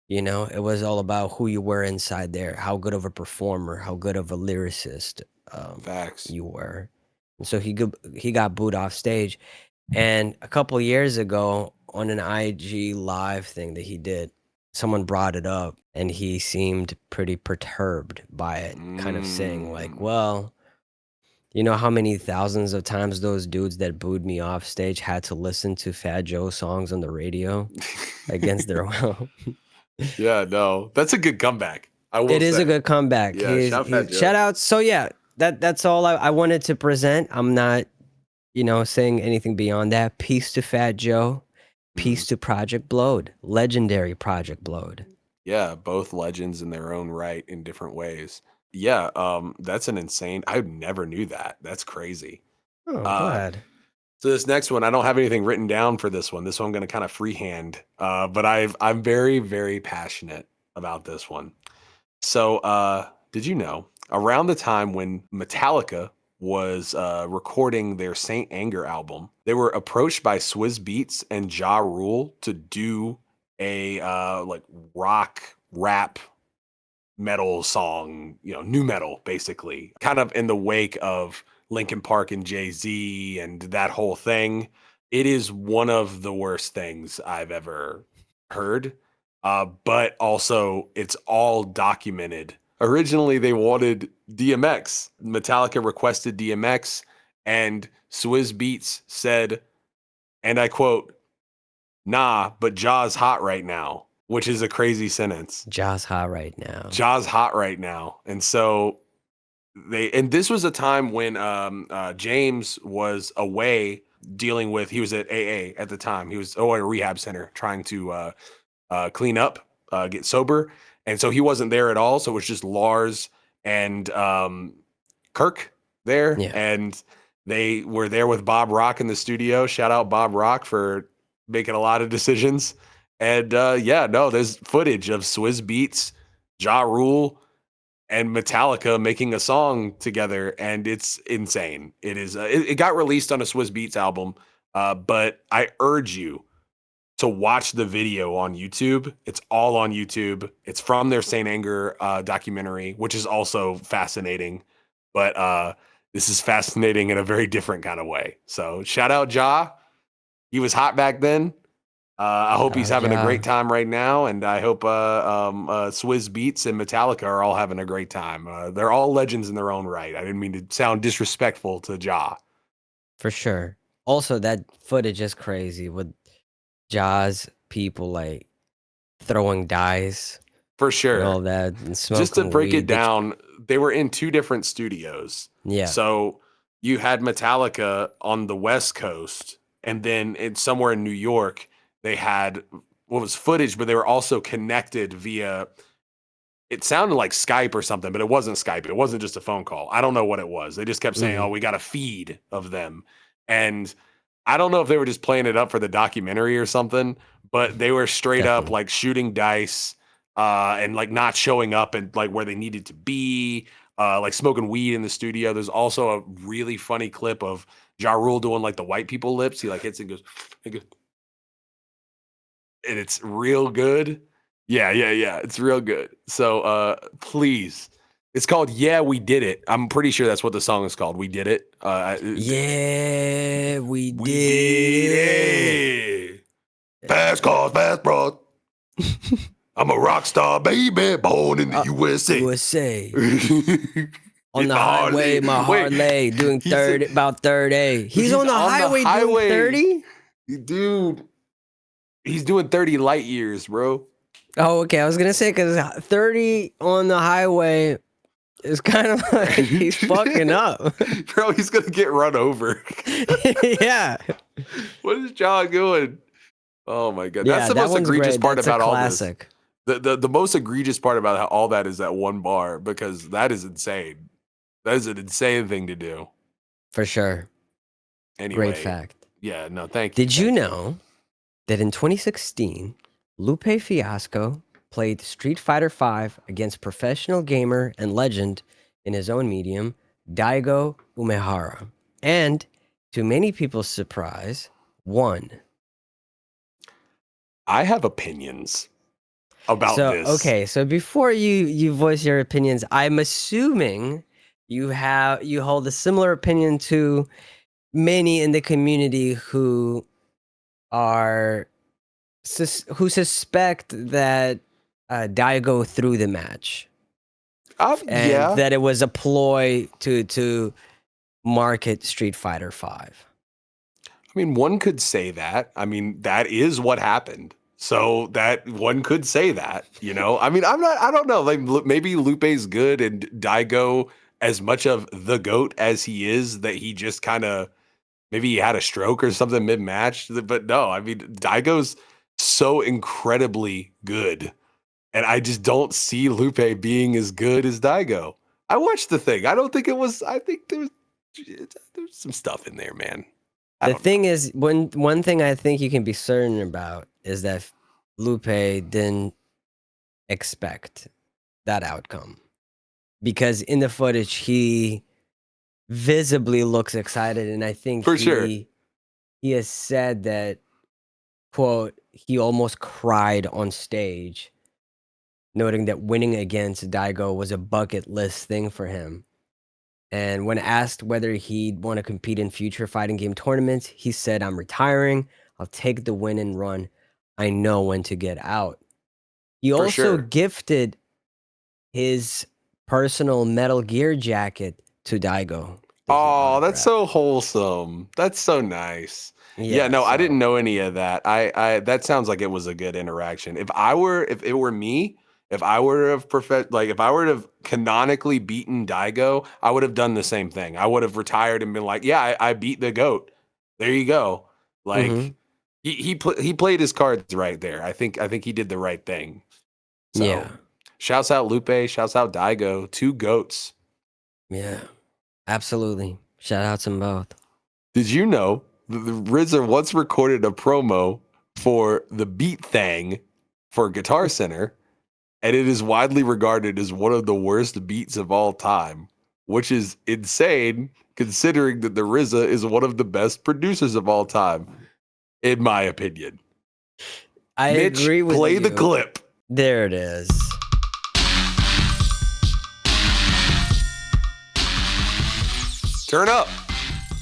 Speaker 1: It was all about who you were inside there, how good of a performer, how good of a lyricist
Speaker 2: Facts.
Speaker 1: you were. And so he got booed off stage. And a couple years ago on an IG live thing that he did, someone brought it up and he seemed pretty perturbed by it, kind of saying like, well, you know how many thousands of times those dudes that booed me off stage had to listen to Fat Joe songs on the radio against their will?
Speaker 2: Yeah, no, that's a good comeback. I will
Speaker 1: It is
Speaker 2: say.
Speaker 1: a good comeback.
Speaker 2: Yeah, shout Joe.
Speaker 1: Shout out. So yeah, that's all I wanted to present. I'm not, saying anything beyond that. Peace to Fat Joe. Peace to Project Blowed. Legendary Project Blowed.
Speaker 2: Yeah, both legends in their own right in different ways. Yeah, that's an insane. I never knew that. That's crazy.
Speaker 1: Oh, I'm glad.
Speaker 2: So this next one, I don't have anything written down for this one. This one I'm going to kind of freehand, but I'm very, very passionate about this one. So did you know around the time when Metallica was recording their Saint Anger album, they were approached by Swizz Beatz and Ja Rule to do a like rock rap metal song, new metal, basically, kind of in the wake of Linkin Park and Jay-Z and that whole thing. It is one of the worst things I've ever heard, but also it's all documented. Originally, they wanted DMX. Metallica requested DMX, and Swizz Beatz said, and I quote, "Nah, but Ja's hot right now," which is a crazy sentence.
Speaker 1: Ja's hot right now.
Speaker 2: Ja's hot right now. And so this was a time when James was away dealing with, he was at AA at the time. He was at a rehab center trying to clean up, get sober. And so he wasn't there at all. So it was just Lars and Kirk there.
Speaker 1: Yeah.
Speaker 2: And they were there with Bob Rock in the studio. Shout out Bob Rock for making a lot of decisions. And there's footage of Swizz Beatz, Ja Rule, and Metallica making a song together, and it's insane. It is. It got released on a Swizz Beatz album, but I urge you to watch the video on YouTube. It's all on YouTube. It's from their Saint Anger documentary, which is also fascinating. But this is fascinating in a very different kind of way. So shout out Ja. He was hot back then. I hope he's having a great time right now, and I hope Swizz Beatz and Metallica are all having a great time. They're all legends in their own right. I didn't mean to sound disrespectful to Ja.
Speaker 1: For sure. Also, that footage is crazy with Ja's people like throwing dice.
Speaker 2: For sure.
Speaker 1: And all that. And
Speaker 2: just to break it down, they were in two different studios.
Speaker 1: Yeah.
Speaker 2: So you had Metallica on the West Coast, and then somewhere in New York, they had what was footage, but they were also connected via, it sounded like Skype or something, but it wasn't Skype. It wasn't just a phone call. I don't know what it was. They just kept saying, oh, we got a feed of them. And I don't know if they were just playing it up for the documentary or something, but they were straight up like shooting dice and like not showing up and like where they needed to be, like smoking weed in the studio. There's also a really funny clip of Ja Rule doing like the white people lips. He like hits and goes, and it's real good. Yeah. It's real good. So please, it's called Yeah, We Did It. I'm pretty sure that's what the song is called. We Did It.
Speaker 1: Yeah, we did
Speaker 2: it. Fast cars, fast bros. I'm a rock star, baby, born in the USA.
Speaker 1: On the highway, my Harley, doing about 30. He's on the highway doing 30?
Speaker 2: Dude. He's doing 30 light years, bro.
Speaker 1: Oh, okay. I was going to say, because 30 on the highway is kind of like he's fucking up.
Speaker 2: Bro, he's going to get run over.
Speaker 1: Yeah.
Speaker 2: What is John doing? Oh, my God. That's the most egregious part about all this. The most egregious part about all that is that one bar, because that is insane. That is an insane thing to do.
Speaker 1: For sure.
Speaker 2: Anyway.
Speaker 1: Great fact.
Speaker 2: Yeah, no, thank you.
Speaker 1: Did you know that in 2016, Lupe Fiasco played Street Fighter V against professional gamer and legend in his own medium, Daigo Umehara, and to many people's surprise, won.
Speaker 2: I have opinions about this.
Speaker 1: Okay, so before you voice your opinions, I'm assuming you hold a similar opinion to many in the community who suspect that Daigo threw the match. And that it was a ploy to market Street Fighter V.
Speaker 2: I mean, one could say that. I mean, that is what happened. So that one could say that, you know. I mean, I don't know. Like maybe Lupe's good and Daigo, as much of the GOAT as he is, that he just kind of maybe he had a stroke or something mid-match. But no, I mean, Daigo's so incredibly good. And I just don't see Lupe being as good as Daigo. I watched the thing. I don't think it was, I think there's some stuff in there, man.
Speaker 1: The thing is, one thing I think you can be certain about is that Lupe didn't expect that outcome. Because in the footage, he visibly looks excited. And I think he has said that, quote, he almost cried on stage, noting that winning against Daigo was a bucket list thing for him. And when asked whether he'd want to compete in future fighting game tournaments, he said, I'm retiring. I'll take the win and run. I know when to get out. He also gifted his personal Metal Gear jacket to Daigo. that he
Speaker 2: Oh, that's
Speaker 1: autographed.
Speaker 2: so wholesome. That's so nice. Yeah, no, I
Speaker 1: so
Speaker 2: didn't know any of that. I that sounds like it was a good interaction. If it were me, if I were to have if I were to have canonically beaten Daigo, I would have done the same thing. I would have retired and been like, yeah, I beat the GOAT. There you go. Like
Speaker 1: Mhm.
Speaker 2: he played his cards right there. I think he did the right thing. So
Speaker 1: Yeah.
Speaker 2: shouts out Lupe, shouts out Daigo, two GOATs.
Speaker 1: Yeah. Absolutely. Shout out to them both.
Speaker 2: Did you know the RZA once recorded a promo for the Beat Thang for Guitar Center, and it is widely regarded as one of the worst beats of all time, which is insane considering that the RZA is one of the best producers of all time, in my opinion.
Speaker 1: I
Speaker 2: Mitch,
Speaker 1: agree with
Speaker 2: play
Speaker 1: you.
Speaker 2: the clip.
Speaker 1: There it is.
Speaker 2: Turn up.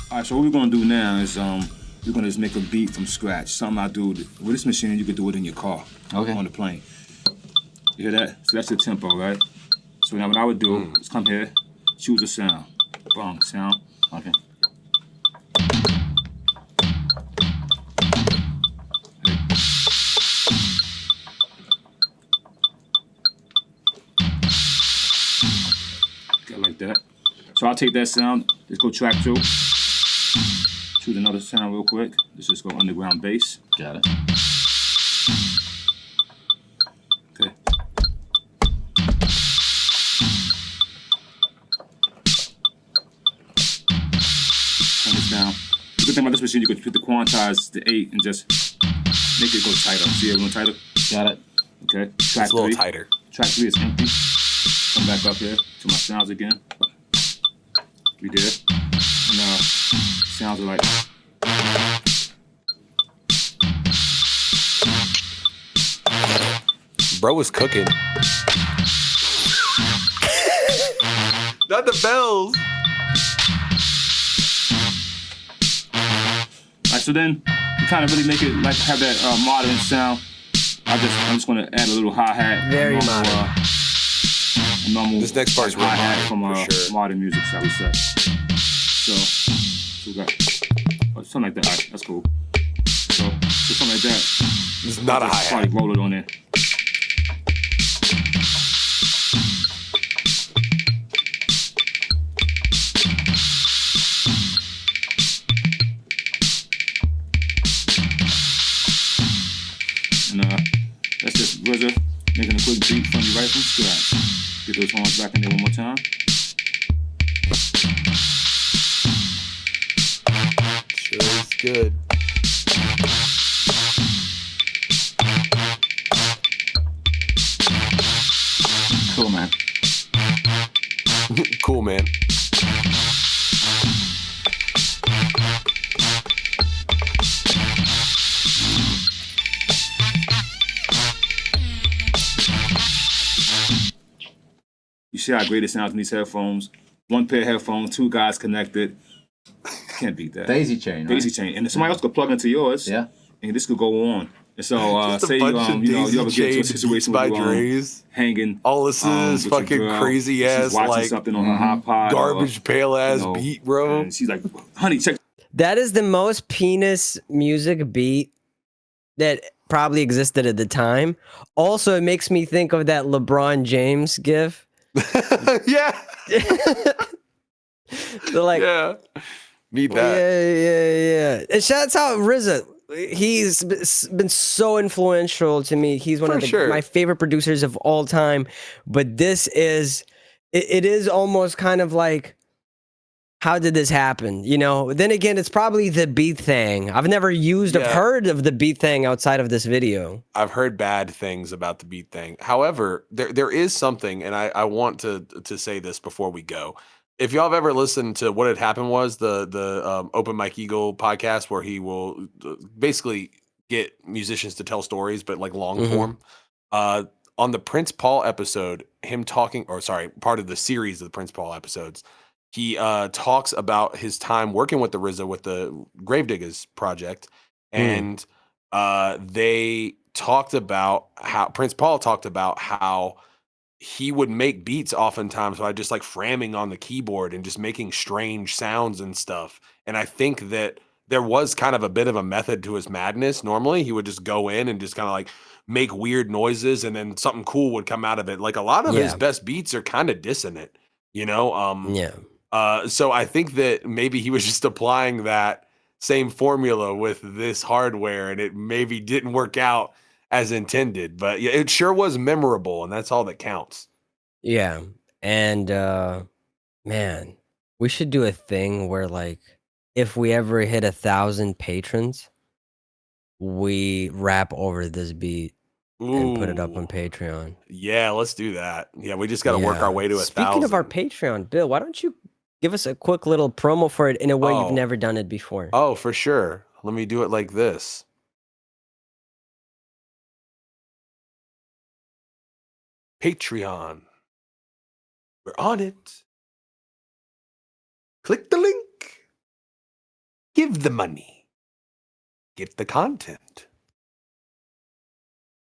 Speaker 4: All right, so what we're gonna do now is we're gonna just make a beat from scratch. Something I do with this machine, you could do it in your car, on the plane. You hear that? So that's the tempo, right? So now what I would do is come here, choose a sound. Boom, sound. Okay. Okay, like that. So I'll take that sound. Let's go track 2. Choose another sound real quick. Let's just go underground bass.
Speaker 5: Got it.
Speaker 4: Okay. Turn this down. The good thing about this machine, you can put the quantize to 8 and just make it go tighter. See it a little tighter?
Speaker 5: Got it.
Speaker 4: Okay. Track
Speaker 2: It's a little
Speaker 4: 3.
Speaker 2: tighter.
Speaker 4: Track 3 is empty. Come back up here to my sounds again. We did. And sounds are like.
Speaker 2: Bro was cooking. Not the bells.
Speaker 4: Alright, so then you kind of really make it like have that modern sound. I'm just gonna add a little hi-hat.
Speaker 1: Very
Speaker 4: normal,
Speaker 1: modern.
Speaker 4: A normal
Speaker 2: This next part's real
Speaker 4: hi-hat
Speaker 2: modern,
Speaker 4: from
Speaker 2: for sure.
Speaker 4: modern music, shall we say. So we got something like that. Alright, that's cool. So something like that.
Speaker 2: This is not a
Speaker 4: Just
Speaker 2: hi-hat.
Speaker 4: probably roll it on there. And that's just RZA making a quick beat from you right from scratch. Get those horns back in there one more time.
Speaker 2: Sure is good.
Speaker 4: Cool, man.
Speaker 2: Cool, man.
Speaker 4: You see how great it sounds in these headphones? One pair of headphones, 2 guys connected. Can't beat that.
Speaker 5: Daisy chain, right?
Speaker 4: Daisy chain. And somebody else could plug into yours.
Speaker 5: Yeah.
Speaker 4: And this could go on. And so
Speaker 2: Just a
Speaker 4: say
Speaker 2: bunch of
Speaker 4: you ever
Speaker 2: daisy
Speaker 4: get into a
Speaker 2: chained
Speaker 4: situation
Speaker 2: beats
Speaker 4: where
Speaker 2: by
Speaker 4: you
Speaker 2: Dre's.
Speaker 4: hanging.
Speaker 2: All this is
Speaker 4: with your
Speaker 2: fucking
Speaker 4: girl,
Speaker 2: crazy
Speaker 4: she's
Speaker 2: ass,
Speaker 4: watching
Speaker 2: like
Speaker 4: something on her iPod.
Speaker 2: garbage pail ass
Speaker 4: you know,
Speaker 2: beat, bro.
Speaker 4: And she's like, honey, check.
Speaker 1: That is the most penis music beat that probably existed at the time. Also, it makes me think of that LeBron James gif.
Speaker 2: Yeah.
Speaker 1: They're like,
Speaker 2: Yeah. Need
Speaker 1: yeah,
Speaker 2: that.
Speaker 1: yeah. And shouts out RZA. He's been so influential to me. He's one
Speaker 2: For
Speaker 1: of
Speaker 2: sure.
Speaker 1: my favorite producers of all time. But this is, it is almost kind of like, how did this happen? You know, then again, it's probably the beat thing. I've never heard of the beat thing outside of this video.
Speaker 2: I've heard bad things about the beat thing. However, there is something, and I want to say this before we go. If y'all have ever listened to What Had Happened Was, the Open Mike Eagle podcast, where he will basically get musicians to tell stories, but like long form. On the Prince Paul episode, part of the series of the Prince Paul episodes, he talks about his time working with the RZA with the Gravediggers project, and they talked about how Prince Paul talked about how he would make beats oftentimes by just like framming on the keyboard and just making strange sounds and stuff. And I think that there was kind of a bit of a method to his madness. Normally he would just go in and just kind of like make weird noises and then something cool would come out of it. Like a lot of his best beats are kind of dissonant, you know? So I think that maybe he was just applying that same formula with this hardware and it maybe didn't work out as intended, but yeah, it sure was memorable, and that's all that counts.
Speaker 1: Yeah. And man, we should do a thing where like if we ever hit 1,000 patrons, we rap over this beat and put it up on Patreon.
Speaker 2: Yeah, let's do that. Yeah, we just got to work our way to 1,000.
Speaker 1: Speaking of our Patreon, Bill, why don't you give us a quick little promo for it in a way you've never done it before?
Speaker 2: Oh, for sure. Let me do it like this. Patreon. We're on it. Click the link. Give the money. Get the content.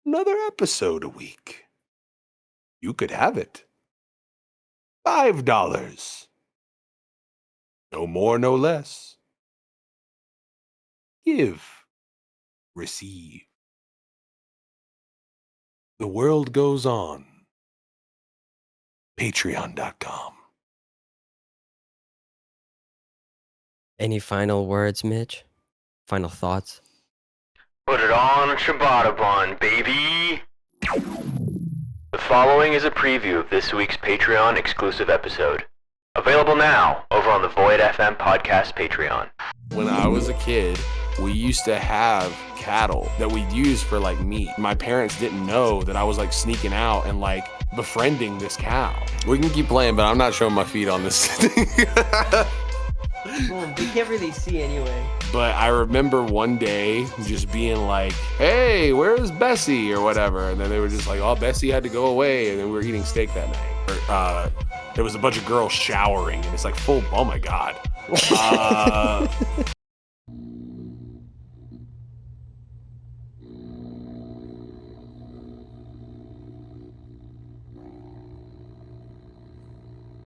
Speaker 2: Another episode a week. You could have it. $5. No more, no less. Give. Receive. The world goes on. Patreon.com.
Speaker 1: Any final words, Mitch? Final thoughts?
Speaker 5: Put it on ciabatta bun, baby! The following is a preview of this week's Patreon exclusive episode. Available now over on the Void FM podcast Patreon.
Speaker 2: When I was a kid, we used to have cattle that we'd use for like meat. My parents didn't know that I was like sneaking out and like befriending this cow. We can keep playing, but I'm not showing my feet on this thing.
Speaker 1: Well, they can't really see anyway.
Speaker 2: But I remember one day just being like, hey, where's Bessie or whatever? And then they were just like, oh, Bessie had to go away. And then we were eating steak that night. There was a bunch of girls showering and it's like full, oh my God.